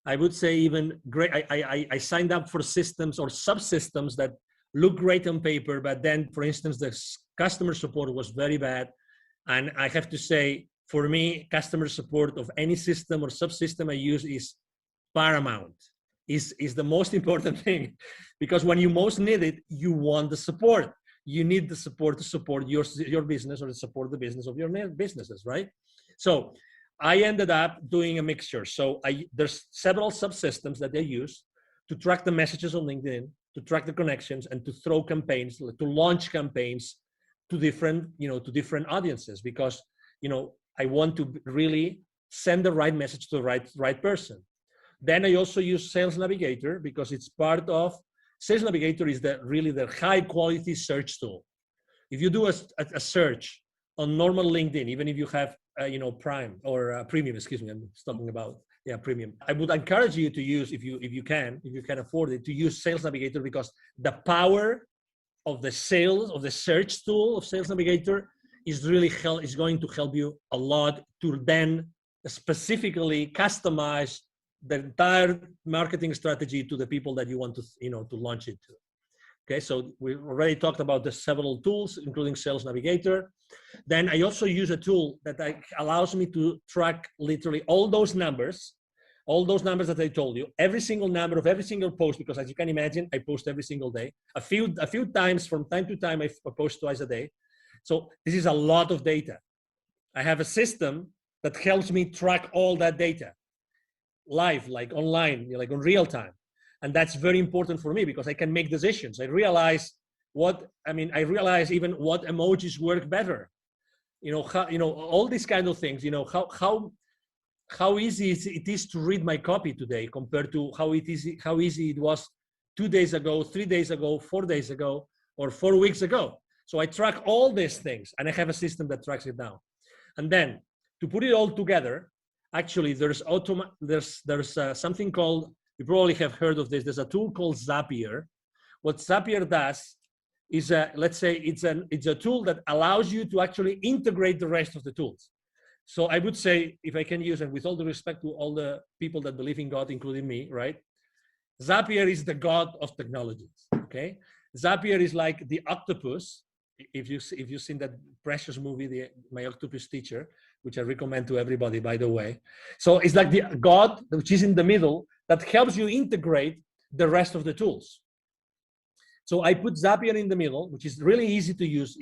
I would say even great. I signed up for systems or subsystems that look great on paper, but then, for instance, the customer support was very bad. And I have to say, for me, customer support of any system or subsystem I use is paramount, is the most important thing, because when you most need it, you want the support. You need the support to support your business or to support the business of your businesses, right? So I ended up doing a mixture. So there's several subsystems that I use to track the messages on LinkedIn, to track the connections, and to throw campaigns, to launch campaigns to different audiences, because I want to really send the right message to the right person. Then I also use Sales Navigator, because it's part of Sales Navigator is really the high quality search tool. If you do a search on normal LinkedIn, even if you have Prime or Premium, excuse me, I'm talking about Premium. I would encourage you to use, if you can afford it, to use Sales Navigator, because the power of the search tool of Sales Navigator is going to help you a lot to then specifically customize the entire marketing strategy to the people that you want to launch it to. Okay, so we already talked about the several tools, including Sales Navigator. Then I also use a tool that allows me to track literally all those numbers that I told you, every single number of every single post, because as you can imagine, I post every single day. A few times from time to time, I post twice a day. So this is a lot of data. I have a system that helps me track all that data live, like online, like on real time. And that's very important for me, because I can make decisions. I realize even what emojis work better. All these kind of things, how easy it is to read my copy today compared to how easy it was 2 days ago, 3 days ago, 4 days ago, or 4 weeks ago. So I track all these things, and I have a system that tracks it down. And then to put it all together, actually, there's something called, you probably have heard of this. There's a tool called Zapier. What Zapier does is, let's say it's a tool that allows you to actually integrate the rest of the tools. So I would say, if I can use, and with all the respect to all the people that believe in God, including me, right? Zapier is the God of technologies, okay? Zapier is like the octopus. If you've seen that precious movie, My Octopus Teacher, which I recommend to everybody, by the way. So it's like the God, which is in the middle, that helps you integrate the rest of the tools. So I put Zapier in the middle, which is really easy to use.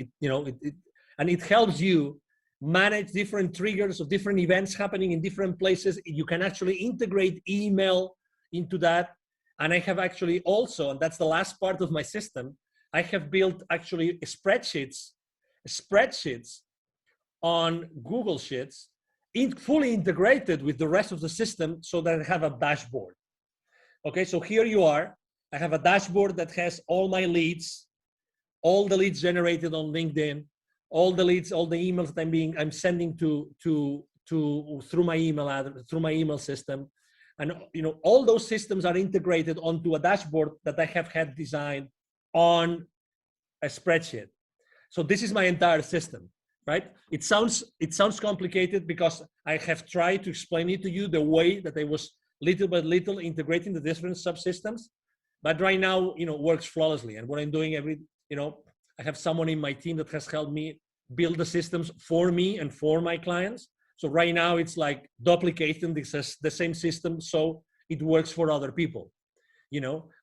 And it helps you manage different triggers of different events happening in different places. You can actually integrate email into that. And I have actually also, and that's the last part of my system, I have built actually spreadsheets on Google Sheets, fully integrated with the rest of the system, so that I have a dashboard. Okay, so here you are. I have a dashboard that has all my leads, all the leads generated on LinkedIn, all the leads, all the emails that I'm sending through my email system. And all those systems are integrated onto a dashboard that I have had designed on a spreadsheet. So this is my entire system, right? It sounds complicated, because I have tried to explain it to you the way that I was little by little integrating the different subsystems, but right now, works flawlessly. And what I'm doing I have someone in my team that has helped me build the systems for me and for my clients. So right now it's like duplicating the same system, so it works for other people.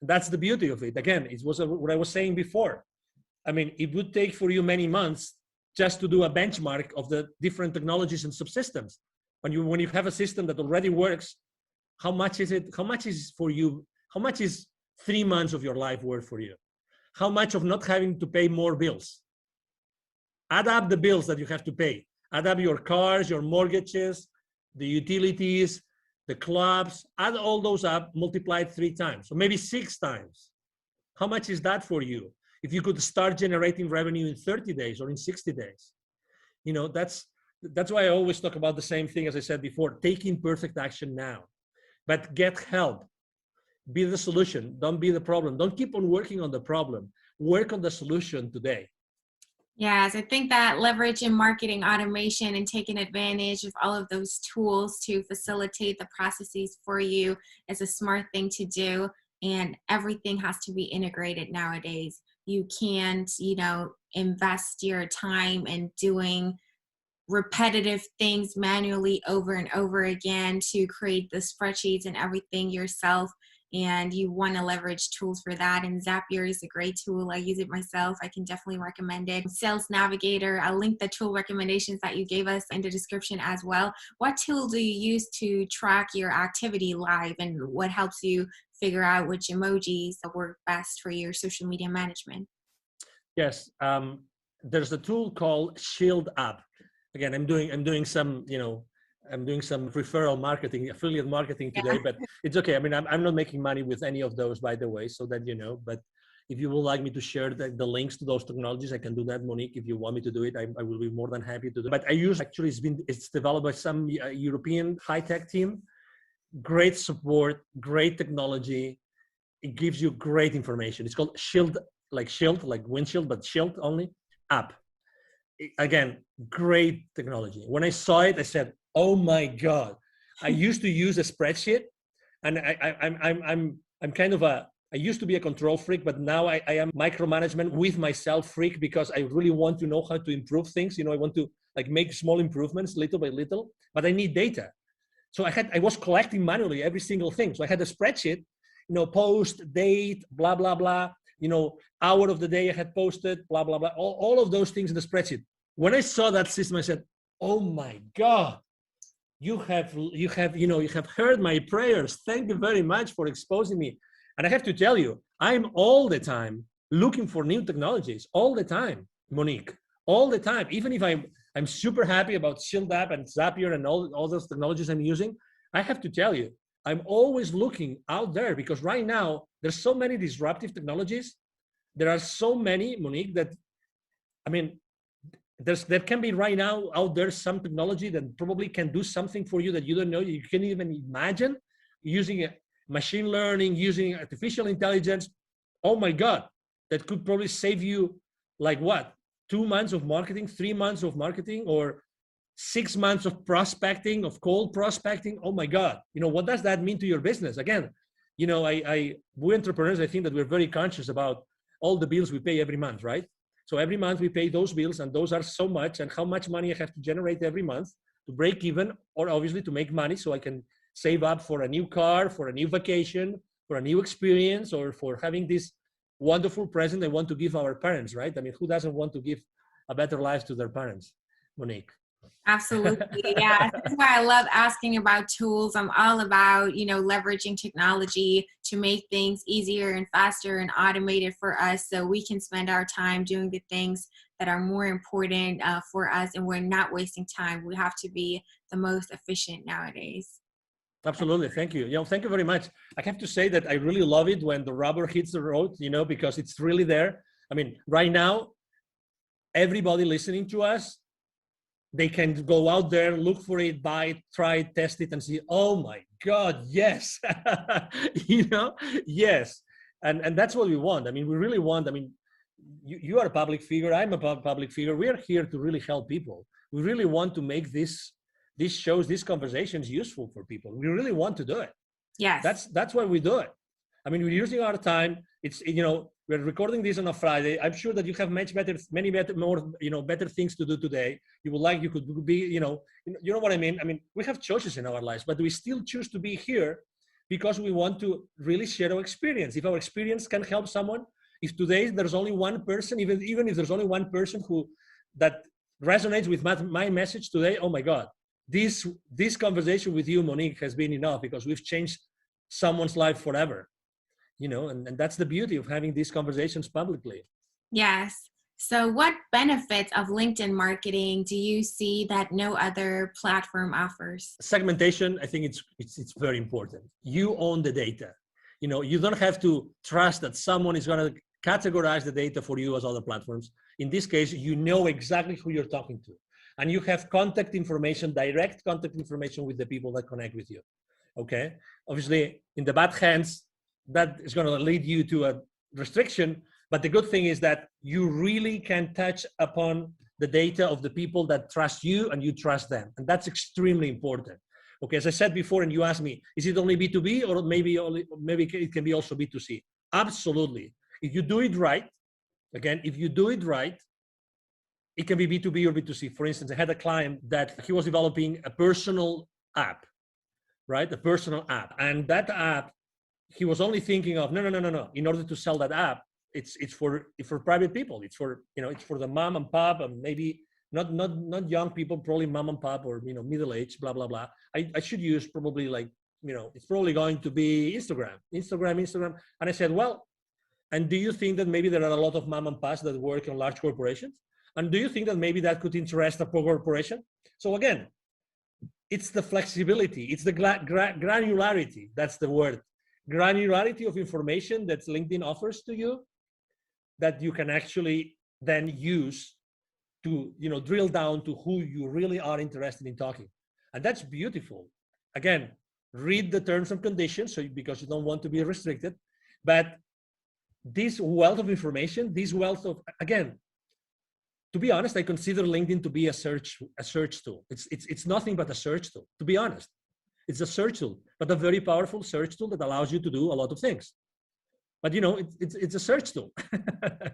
That's the beauty of it. Again, it was what I was saying before. I mean, it would take for you many months just to do a benchmark of the different technologies and subsystems. When you have a system that already works, how much is it? How much is for you? How much is 3 months of your life worth for you? How much of not having to pay more bills? Add up the bills that you have to pay. Add up your cars, your mortgages, the utilities, the clubs, add all those up, multiply it 3 times, or maybe 6 times. How much is that for you? If you could start generating revenue in 30 days or in 60 days, that's why I always talk about the same thing as I said before, taking perfect action now, but get help. Be the solution. Don't be the problem. Don't keep on working on the problem. Work on the solution today. Yes, I think that leveraging marketing automation and taking advantage of all of those tools to facilitate the processes for you is a smart thing to do. And everything has to be integrated nowadays. you can't, invest your time in doing repetitive things manually over and over again to create the spreadsheets and everything yourself. And you want to leverage tools for that. And Zapier is a great tool. I use it myself. I can definitely recommend it. Sales Navigator, I'll link the tool recommendations that you gave us in the description as well. What tool do you use to track your activity live, and what helps you figure out which emojis work best for your social media management? Yes, there's a tool called Shield App. Again, I'm doing some, I'm doing some referral marketing, affiliate marketing today, but it's okay. I mean, I'm not making money with any of those, by the way, so that you know. But if you would like me to share the links to those technologies, I can do that, Monique. If you want me to do it, I will be more than happy to do it. But I use, actually, it's developed by some European high-tech team. Great support, great technology. It gives you great information. It's called Shield, like windshield, but Shield only app. Again, great technology. When I saw it, I said, "Oh my God!" I used to use a spreadsheet, and I'm kind of I used to be a control freak, but now I am micromanagement with myself freak, because I really want to know how to improve things. I want to make small improvements little by little, but I need data. So I was collecting manually every single thing. So I had a spreadsheet, post, date, blah, blah, blah, hour of the day I had posted, blah, blah, blah, all of those things in the spreadsheet. When I saw that system, I said, "Oh my God, you have heard my prayers. Thank you very much for exposing me." And I have to tell you, I'm all the time looking for new technologies, all the time, Monique, all the time. Even if I'm super happy about Shield App and Zapier and all those technologies I'm using, I have to tell you, I'm always looking out there, because right now there's so many disruptive technologies. There are so many, Monique, that, I mean, there can be right now out there some technology that probably can do something for you that you don't know, you can't even imagine, using machine learning, using artificial intelligence. Oh my God, that could probably save you 2 months of marketing, 3 months of marketing, or 6 months of prospecting, of cold prospecting. Oh my God, what does that mean to your business? Again, we entrepreneurs, I think that we're very conscious about all the bills we pay every month, right? So every month we pay those bills, and those are so much, and how much money I have to generate every month to break even, or obviously to make money so I can save up for a new car, for a new vacation, for a new experience, or for having this wonderful present I want to give our parents, right? I mean, who doesn't want to give a better life to their parents, Monique? Absolutely. Yeah. That's why I love asking about tools. I'm all about, leveraging technology to make things easier and faster and automated for us, so we can spend our time doing the things that are more important for us, and we're not wasting time. We have to be the most efficient nowadays. Absolutely. Thank you. Thank you very much. I have to say that I really love it when the rubber hits the road, because it's really there. I mean, right now, everybody listening to us, they can go out there, look for it, buy it, try it, test it, and see, oh my God, yes. Yes. And that's what we want. I mean, we really want, you are a public figure, I'm a public figure. We are here to really help people. We really want to make these shows, these conversations useful for people. We really want to do it. Yes. That's why we do it. I mean, we're using our time. It's, we're recording this on a Friday. I'm sure that you have many better things to do today. You could be, you know what I mean? I mean, we have choices in our lives, but we still choose to be here because we want to really share our experience. If our experience can help someone, if today there's only one person, even if there's only one person that resonates with my message today, oh my God, this conversation with you, Monique, has been enough, because we've changed someone's life forever. And that's the beauty of having these conversations publicly. Yes. So what benefits of LinkedIn marketing do you see that no other platform offers? Segmentation, I think it's very important. You own the data. You don't have to trust that someone is going to categorize the data for you as other platforms. In this case, you know exactly who you're talking to. And you have contact information, direct contact information with the people that connect with you. Okay? Obviously, in the bad hands, that is going to lead you to a restriction. But the good thing is that you really can touch upon the data of the people that trust you and you trust them. And that's extremely important. Okay, as I said before, and you asked me, is it only B2B or maybe it can be also B2C? Absolutely. If you do it right, Again, if you do it right, it can be B2B or B2C. For instance, I had a client that he was developing a personal app, right? A personal app. And that app, he was only thinking of, no. In order to sell that app, it's for private people. It's for, it's for the mom and pop, and maybe not young people, probably mom and pop, or, middle age, blah, blah, blah. I should use probably like, it's probably going to be Instagram. And I said, well, and do you think that maybe there are a lot of mom and pops that work in large corporations? And do you think that maybe that could interest a corporation? So again, it's the flexibility, it's the granularity, that's the word. Granularity of information that LinkedIn offers to you that you can actually then use to, drill down to who you really are interested in talking. And that's beautiful. Again, read the terms and conditions, because you don't want to be restricted. But this wealth of information, again, to be honest, I consider LinkedIn to be a search tool. It's nothing but a search tool, to be honest. It's a search tool, but a very powerful search tool that allows you to do a lot of things. But it's a search tool.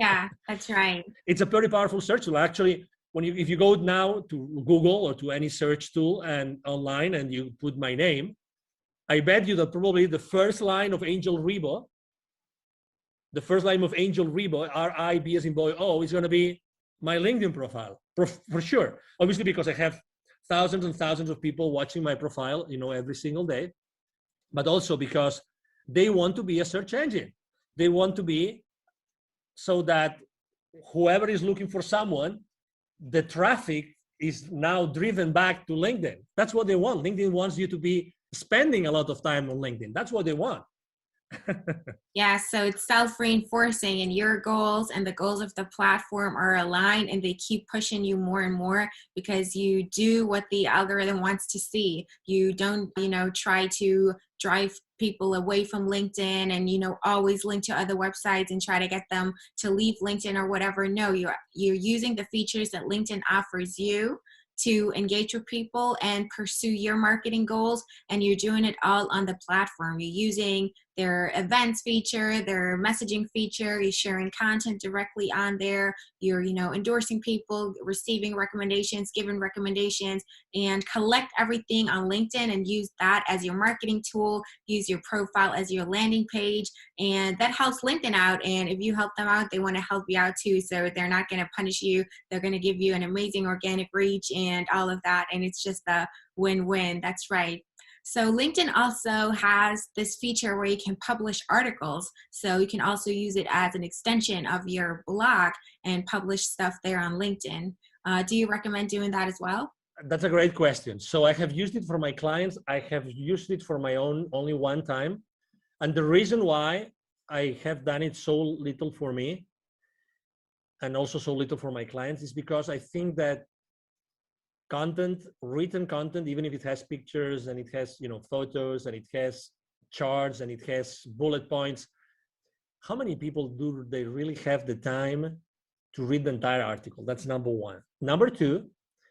Yeah, that's right. It's a very powerful search tool. Actually, if you go now to Google or to any search tool and online and you put my name, I bet you that probably the first line of Angel Rebo, R-I-B as in boy, O, is going to be my LinkedIn profile, for sure. Obviously, because I have thousands and thousands of people watching my profile, every single day, but also because they want to be a search engine. They want to be so that whoever is looking for someone, the traffic is now driven back to LinkedIn. That's what they want. LinkedIn wants you to be spending a lot of time on LinkedIn. That's what they want. Yeah, so it's self-reinforcing, and your goals and the goals of the platform are aligned, and they keep pushing you more and more because you do what the algorithm wants to see. You don't, try to drive people away from LinkedIn and, always link to other websites and try to get them to leave LinkedIn or whatever. No, you're using the features that LinkedIn offers you to engage with people and pursue your marketing goals, and you're doing it all on the platform. You're using their events feature, their messaging feature, you're sharing content directly on there, you're endorsing people, receiving recommendations, giving recommendations, and collect everything on LinkedIn and use that as your marketing tool, use your profile as your landing page, and that helps LinkedIn out. And if you help them out, they want to help you out too, so they're not going to punish you, they're going to give you an amazing organic reach and all of that, and it's just a win-win. That's right. So LinkedIn also has this feature where you can publish articles. So you can also use it as an extension of your blog and publish stuff there on LinkedIn. Do you recommend doing that as well? That's a great question. So I have used it for my clients. I have used it for my own only one time. And the reason why I have done it so little for me and also so little for my clients is because I think that written content, even if it has pictures and it has, photos and it has charts and it has bullet points, how many people do they really have the time to read the entire article? That's number one. Number two,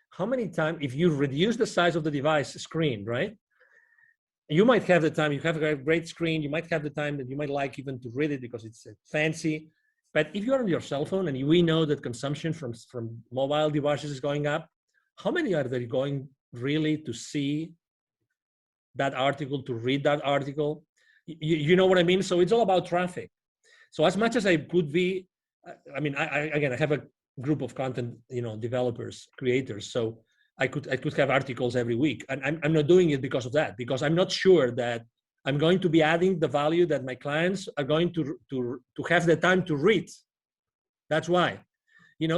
how many times, if you reduce the size of the device screen, right? You might have the time, you have a great screen, you might have the time that you might like even to read it because it's fancy. But if you're on your cell phone and we know that consumption from mobile devices is going up, how many are they going really to see that article, to read that article? You know what I mean? So it's all about traffic. So as much as I could be, I have a group of content, developers, creators. So I could have articles every week, and I'm not doing it because of that, because I'm not sure that I'm going to be adding the value that my clients are going to have the time to read. That's why.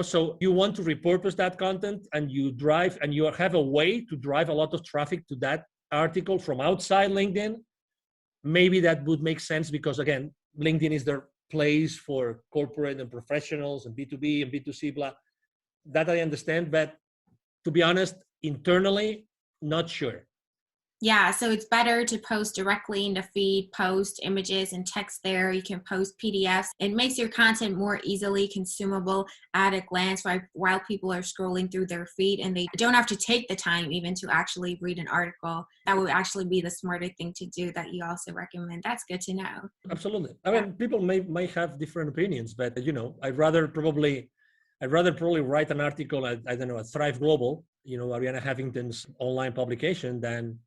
So you want to repurpose that content and you have a way to drive a lot of traffic to that article from outside LinkedIn. Maybe that would make sense because, again, LinkedIn is their place for corporate and professionals and B2B and B2C, blah. That I understand, but to be honest, internally, not sure. Yeah, so it's better to post directly in the feed, post images and text there. You can post PDFs. It makes your content more easily consumable at a glance while people are scrolling through their feed, and they don't have to take the time even to actually read an article. That would actually be the smarter thing to do that you also recommend. That's good to know. Absolutely. I mean, people may have different opinions, but I'd rather probably write an article at, I don't know, at Thrive Global, Ariana Huffington's online publication than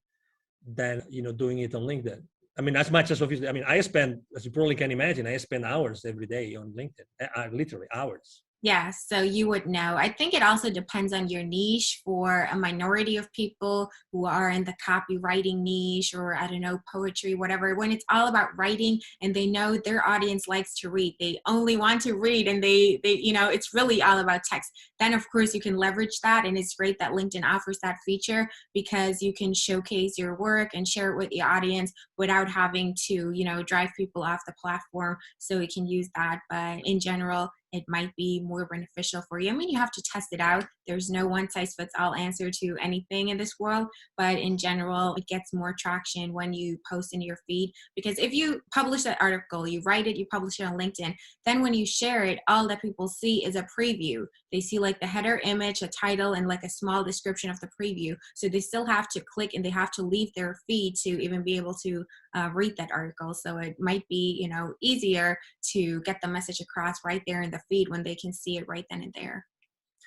doing it on LinkedIn. I mean, as much as obviously, I mean, I spend, as you probably can imagine, I spend hours every day on LinkedIn, literally hours. Yeah, so you would know. I think it also depends on your niche. For a minority of people who are in the copywriting niche, or I don't know, poetry, whatever, when it's all about writing and they know their audience likes to read, they only want to read, and they it's really all about text. Then of course you can leverage that, and it's great that LinkedIn offers that feature because you can showcase your work and share it with the audience without having to, drive people off the platform. So we can use that, but in general, it might be more beneficial for you. I mean, you have to test it out. There's no one size fits all answer to anything in this world, but in general, it gets more traction when you post in your feed, because if you publish that article, you write it, you publish it on LinkedIn, then when you share it, all that people see is a preview. They see like the header image, a title, and like a small description of the preview. So they still have to click and they have to leave their feed to even be able to read that article. So it might be, easier to get the message across right there in the feed when they can see it right then and there.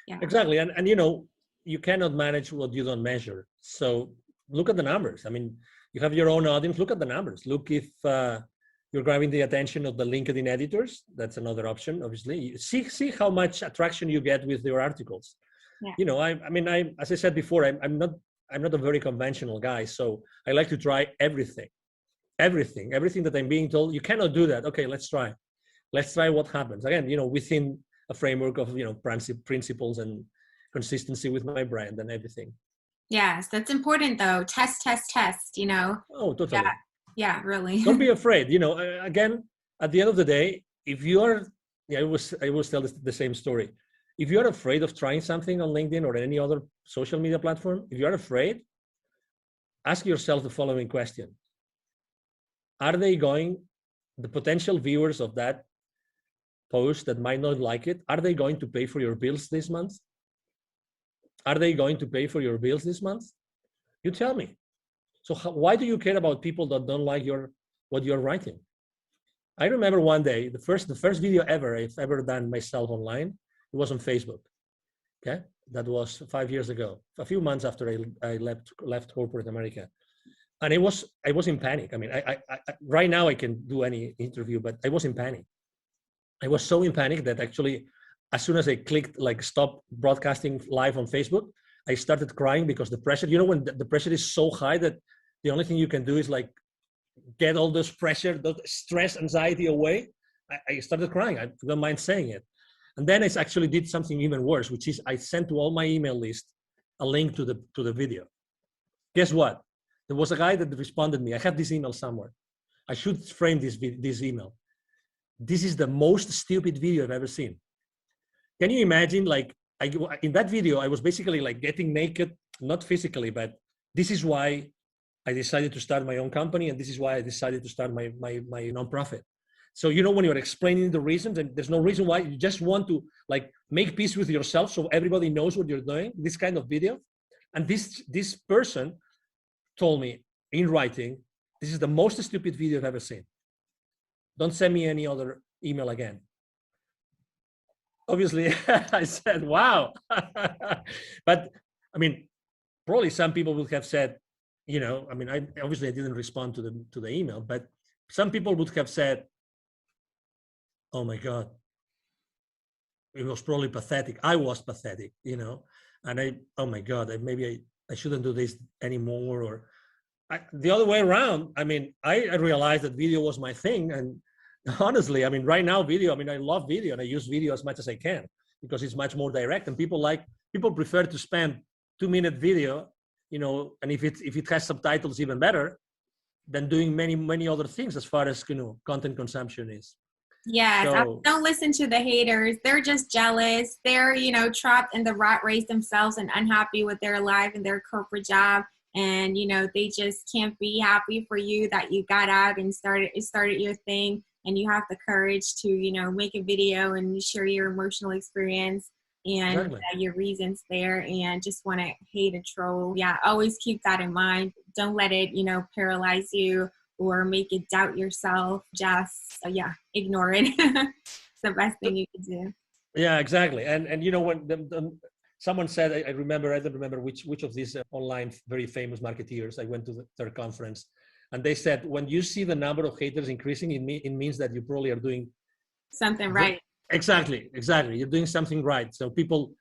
Yeah. Exactly. And you cannot manage what you don't measure. So look at the numbers. I mean, you have your own audience. Look at the numbers. Look if you're grabbing the attention of the LinkedIn editors. That's another option, obviously. See how much attraction you get with your articles. Yeah. I as I said before, I'm not a very conventional guy. So I like to try everything that I'm being told. You cannot do that. Okay, let's try what happens. Again, within a framework of, principles and consistency with my brand and everything. Yes, that's important though. Test. Oh, totally. Yeah, really. Don't be afraid. Again, at the end of the day, if you are, I always tell the same story. If you are afraid of trying something on LinkedIn or any other social media platform, if you are afraid, ask yourself the following question. Are the potential viewers of that post that might not like it, are they going to pay for your bills this month? Are they going to pay for your bills this month? You tell me. So why do you care about people that don't like what you're writing? I remember one day, the first video I've ever done myself online, it was on Facebook. Okay, that was 5 years ago, a few months after I left corporate America. And I was in panic. I mean, I right now I can do any interview, but I was in panic. I was so in panic that actually, as soon as I clicked like stop broadcasting live on Facebook, I started crying because the pressure, when the pressure is so high that the only thing you can do is like get all this pressure, the stress, anxiety away. I started crying. I don't mind saying it. And then I actually did something even worse, which is I sent to all my email list a link to the video. Guess what? There was a guy that responded to me. I have this email somewhere. I should frame this email. This is the most stupid video I've ever seen. Can you imagine? Like in that video, I was basically like getting naked, not physically, but this is why I decided to start my own company, and this is why I decided to start my nonprofit. So when you're explaining the reasons, and there's no reason why, you just want to like make peace with yourself, so everybody knows what you're doing. This kind of video, and this person told me in writing, this is the most stupid video I've ever seen. Don't send me any other email again. Obviously, I said, wow. But I mean, probably some people would have said, I didn't respond to the email, but some people would have said, oh my God, it was probably pathetic. I was pathetic, and oh my God, maybe I shouldn't do this anymore. Or the other way around. I mean, I realized that video was my thing. And honestly, I mean, right now video, I love video and I use video as much as I can because it's much more direct, and people prefer to spend 2-minute video, and if it has subtitles, even better than doing many, many other things as far as, content consumption is. Yes, so, don't listen to the haters. They're just jealous. They're, trapped in the rat race themselves and unhappy with their life and their corporate job. and they just can't be happy for you that you got out and started your thing, and you have the courage to make a video and share your emotional experience and Exactly. your reasons there, and just want to hate a troll. Yeah, always keep that in mind. Don't let it paralyze you or make you doubt yourself. Just ignore it. It's the best thing you can do. Yeah, exactly. And when someone said, I remember, I don't remember which of these online very famous marketeers, I went to their conference, and they said, when you see the number of haters increasing, it means that you probably are doing something right. Exactly. You're doing something right. So people,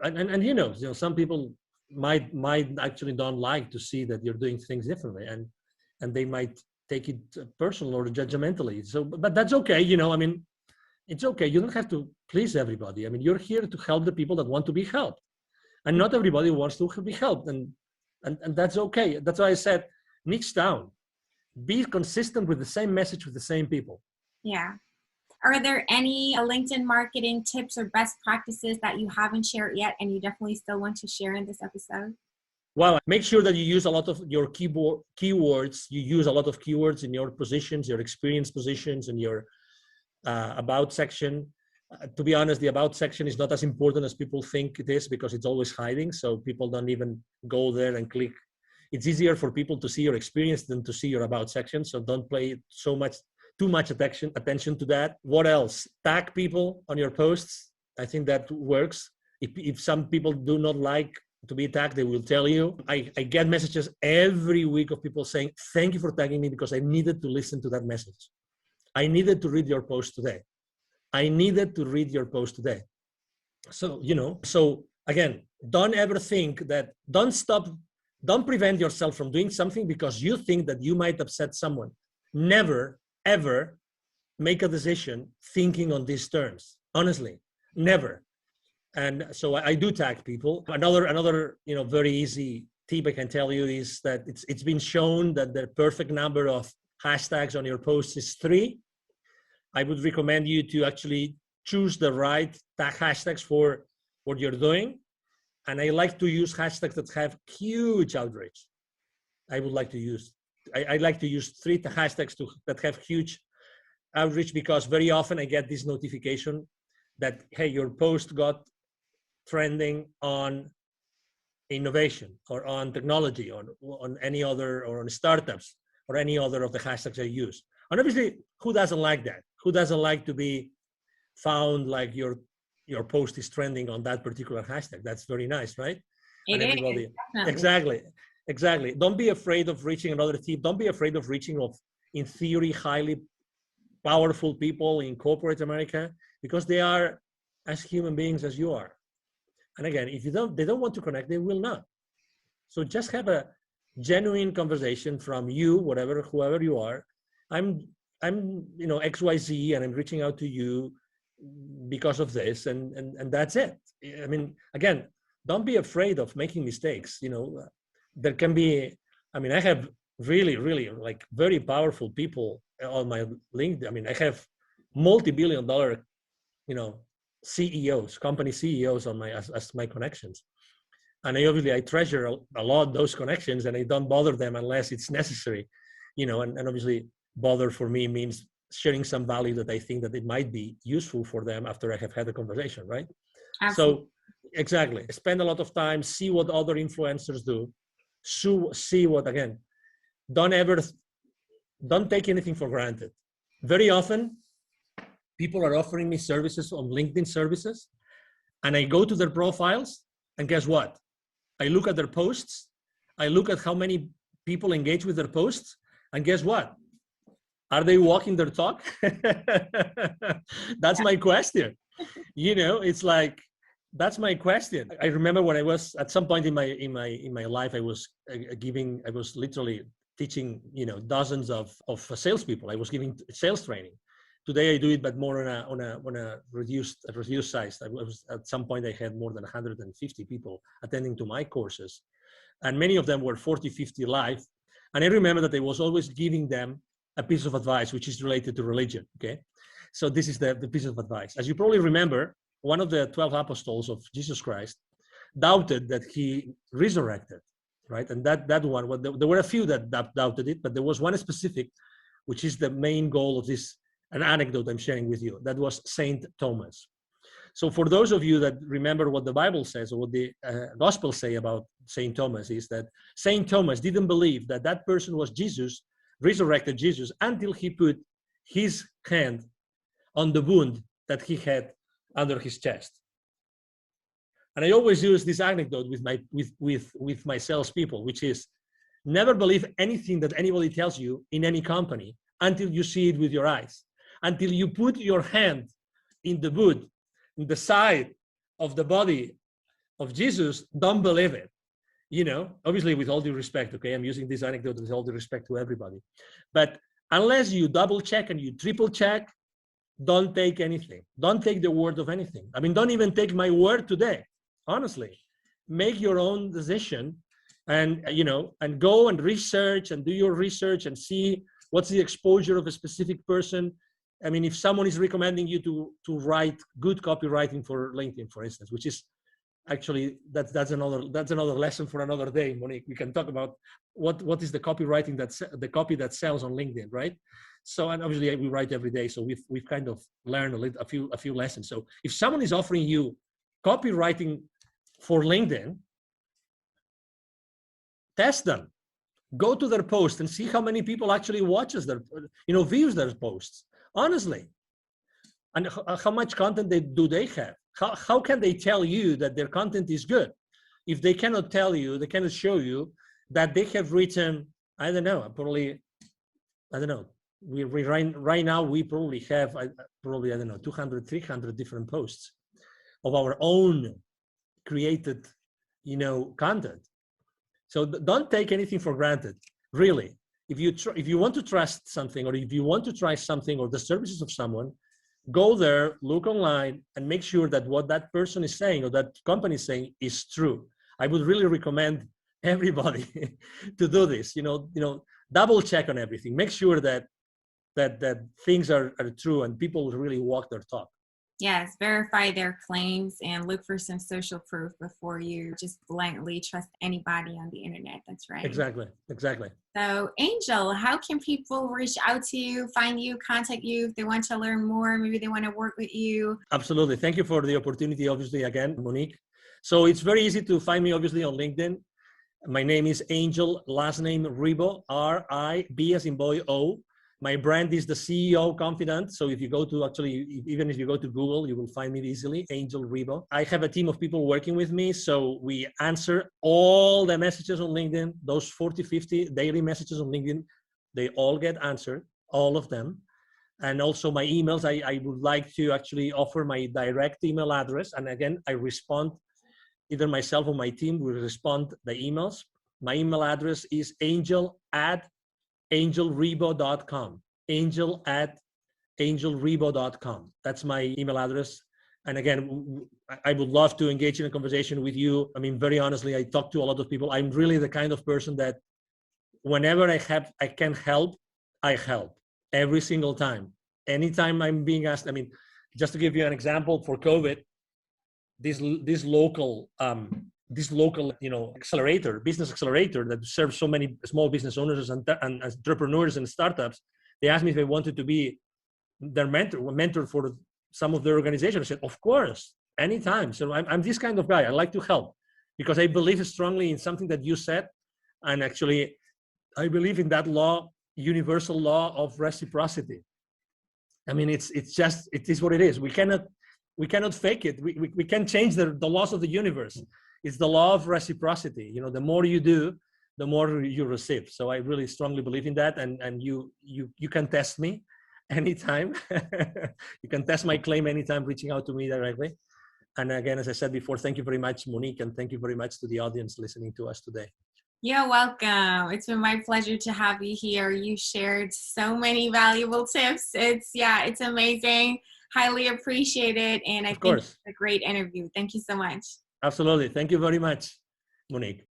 and some people might actually don't like to see that you're doing things differently, and they might take it personal or judgmentally. So, but that's okay. It's okay. You don't have to please everybody. You're here to help the people that want to be helped, and not everybody wants to be helped, and that's okay. That's why I said niche down, be consistent with the same message with the same people. Yeah. Are there any LinkedIn marketing tips or best practices that you haven't shared yet and you definitely still want to share in this episode? Well, make sure that you use a lot of your keywords. You use a lot of keywords in your positions, your experience positions, and your about section. To be honest, the about section is not as important as people think it is, because it's always hiding. So people don't even go there and click. It's easier for people to see your experience than to see your about section. So don't pay too much attention to that. What else? Tag people on your posts. I think that works. If some people do not like to be tagged, they will tell you. I get messages every week of people saying, thank you for tagging me, because I needed to listen to that message. I needed to read your post today. So, again, don't ever think that, don't prevent yourself from doing something because you think that you might upset someone. Never, ever make a decision thinking on these terms. Honestly, never. And so I do tag people. Another very easy tip I can tell you is that it's been shown that the perfect number of hashtags on your posts is 3. I would recommend you to actually choose the right tag hashtags for what you're doing. And I like to use hashtags that have huge outreach. I like to use 3 hashtags that have huge outreach, because very often I get this notification that, hey, your post got trending on innovation or on technology or on any other, or on startups or any other of the hashtags I use. And obviously, who doesn't like that? Who doesn't like to be found like your post is trending on that particular hashtag? That's very nice, right? It and everybody is, exactly. Don't be afraid of reaching another tip. Don't be afraid of reaching in theory, highly powerful people in corporate America, because they are as human beings as you are. And again, if they don't want to connect, they will not. So just have a genuine conversation from you, whoever you are. I'm XYZ, and I'm reaching out to you because of this, and that's it. Again, don't be afraid of making mistakes. There can be, I have really, really like very powerful people on my LinkedIn. I have multi-billion-dollar, CEOs, company CEOs on as my connections. And I treasure a lot those connections, and I don't bother them unless it's necessary, and obviously bother for me means sharing some value that I think that it might be useful for them after I have had a conversation, right? Absolutely. So exactly, spend a lot of time, see what other influencers do, see what, again, don't take anything for granted. Very often, people are offering me services on LinkedIn services, and I go to their profiles, and guess what? I look at their posts, I look at how many people engage with their posts, and guess what? Are they walking their talk? That's my question. It's like, that's my question. I remember when I was at some point in my life, I was literally teaching, dozens of salespeople. I was giving sales training. Today I do it, but more on a reduced size. At some point I had more than 150 people attending to my courses, and many of them were 40, 50 live. And I remember that I was always giving them a piece of advice which is related to religion. Okay, so this is the piece of advice. As you probably remember, one of the 12 apostles of Jesus Christ doubted that he resurrected. right? And that one, well, there were a few that doubted it, but there was one specific, which is the main goal of this, an anecdote I'm sharing with you. That was Saint Thomas. So for those of you that remember what the Bible says, or what the Gospels say about Saint Thomas, is that Saint Thomas didn't believe that that person was Jesus, resurrected Jesus, until he put his hand on the wound that he had under his chest. And I always use this anecdote with my salespeople, which is never believe anything that anybody tells you in any company until you see it with your eyes, until you put your hand in the wound, in the side of the body of Jesus. Don't believe it. Obviously with all due respect, okay, I'm using this anecdote with all due respect to everybody. But unless you double check and you triple check, don't take anything. Don't take the word of anything. I mean, don't even take my word today. Honestly, make your own decision, and and go and research and do your research and see what's the exposure of a specific person. I mean, if someone is recommending you to write good copywriting for LinkedIn, for instance, which is actually that's another lesson for another day, Monique. We can talk about what is the copywriting the copy that sells on LinkedIn, right? So, and obviously we write every day, so we've kind of learned a few lessons. So if someone is offering you copywriting for LinkedIn, test them. Go to their post and see how many people actually watches their, views their posts. Honestly, and how much content do they have? How can they tell you that their content is good if they cannot tell you, they cannot show you that they have written, I don't know, we right now we probably have 200, 300 different posts of our own created, content. So don't take anything for granted, really. If you want to trust something, or if you want to try something or the services of someone, go there, look online, and make sure that what that person is saying or that company is saying is true. I would really recommend everybody to do this. Double check on everything. Make sure that things are true and people really walk their talk. Yes, verify their claims and look for some social proof before you just blindly trust anybody on the internet. That's right. Exactly. So, Angel, how can people reach out to you, find you, contact you if they want to learn more? Maybe they want to work with you. Absolutely. Thank you for the opportunity, obviously, again, Monique. So it's very easy to find me, obviously, on LinkedIn. My name is Angel, last name Ribo, R-I-B as in boy, O. My brand is the CEO Confidant. So if you go to even if you go to Google, you will find me easily, Angel Ribo. I have a team of people working with me. So we answer all the messages on LinkedIn, those 40, 50 daily messages on LinkedIn, they all get answered, all of them. And also my emails, I would like to actually offer my direct email address. And again, I respond, either myself or my team will respond the emails. My email address is angel@angelrebo.com. angel@angelrebo.com. That's my email address. And again, I would love to engage in a conversation with you. I mean, very honestly, I talk to a lot of people. I'm really the kind of person that whenever I can help, I help every single time. Anytime I'm being asked, I mean, just to give you an example, for COVID, this local business accelerator that serves so many small business owners and entrepreneurs and startups, they asked me if I wanted to be their mentor for some of their organization. I said, of course, anytime. So I'm this kind of guy. I like to help because I believe strongly in something that you said. And actually, I believe in that law, universal law of reciprocity. I mean, it is what it is. We cannot fake it. We can't change the laws of the universe. It's the law of reciprocity. The more you do, the more you receive. So I really strongly believe in that. And you can test me anytime. You can test my claim anytime, reaching out to me directly. And again, as I said before, thank you very much, Monique, and thank you very much to the audience listening to us today. You're welcome. It's been my pleasure to have you here. You shared so many valuable tips. It's amazing. Highly appreciate it. And I think it's a great interview. Thank you so much. Absolutely. Thank you very much, Monique.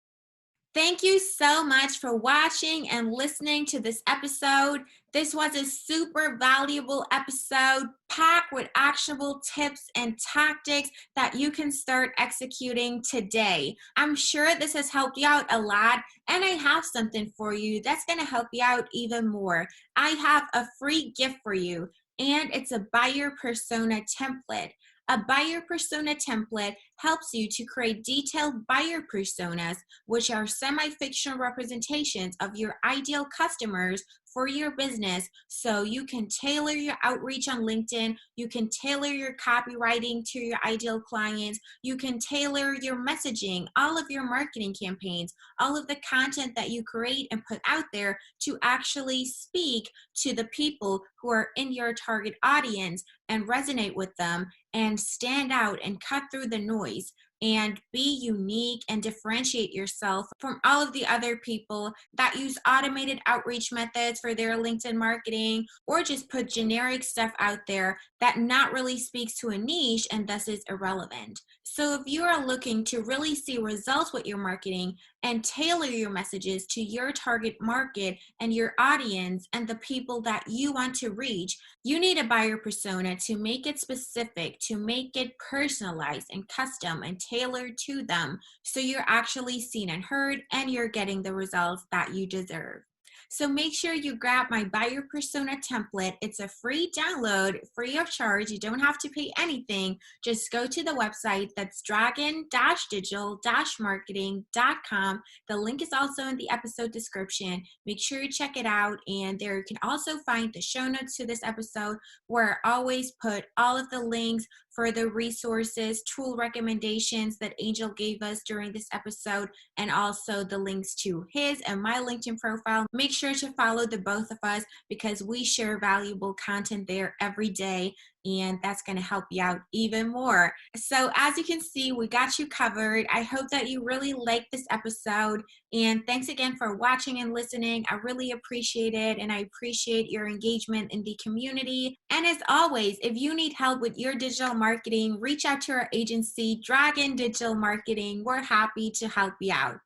Thank you so much for watching and listening to this episode. This was a super valuable episode packed with actionable tips and tactics that you can start executing today. I'm sure this has helped you out a lot, and I have something for you that's going to help you out even more. I have a free gift for you, and it's a buyer persona template. A buyer persona template helps you to create detailed buyer personas, which are semi-fictional representations of your ideal customers for your business, so you can tailor your outreach on LinkedIn, you can tailor your copywriting to your ideal clients, you can tailor your messaging, all of your marketing campaigns, all of the content that you create and put out there to actually speak to the people who are in your target audience and resonate with them and stand out and cut through the noise and be unique and differentiate yourself from all of the other people that use automated outreach methods for their LinkedIn marketing, or just put generic stuff out there that not really speaks to a niche and thus is irrelevant. So if you are looking to really see results with your marketing and tailor your messages to your target market and your audience and the people that you want to reach, you need a buyer persona to make it specific, to make it personalized and custom and tailored to them, so you're actually seen and heard and you're getting the results that you deserve. So make sure you grab my buyer persona template. It's a free download, free of charge. You don't have to pay anything. Just go to the website. That's dragon-digital-marketing.com. The link is also in the episode description. Make sure you check it out. And there you can also find the show notes to this episode, where I always put all of the links for the resources, tool recommendations that Angel gave us during this episode, and also the links to his and my LinkedIn profile. Make sure to follow the both of us, because we share valuable content there every day, and that's going to help you out even more. So as you can see, we got you covered. I hope that you really liked this episode, and thanks again for watching and listening. I really appreciate it, and I appreciate your engagement in the community. And as always, if you need help with your digital marketing, reach out to our agency, Dragon Digital Marketing. We're happy to help you out.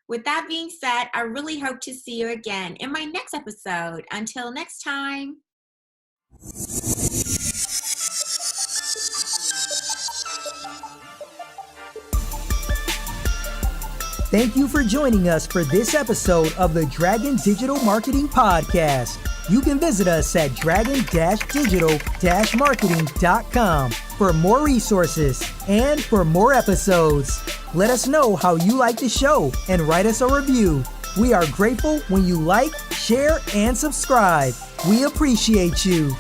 With that being said, I really hope to see you again in my next episode. Until next time. Thank you for joining us for this episode of the Dragon Digital Marketing Podcast. You can visit us at dragon-digital-marketing.com for more resources and for more episodes. Let us know how you like the show and write us a review. We are grateful when you like, share, and subscribe. We appreciate you.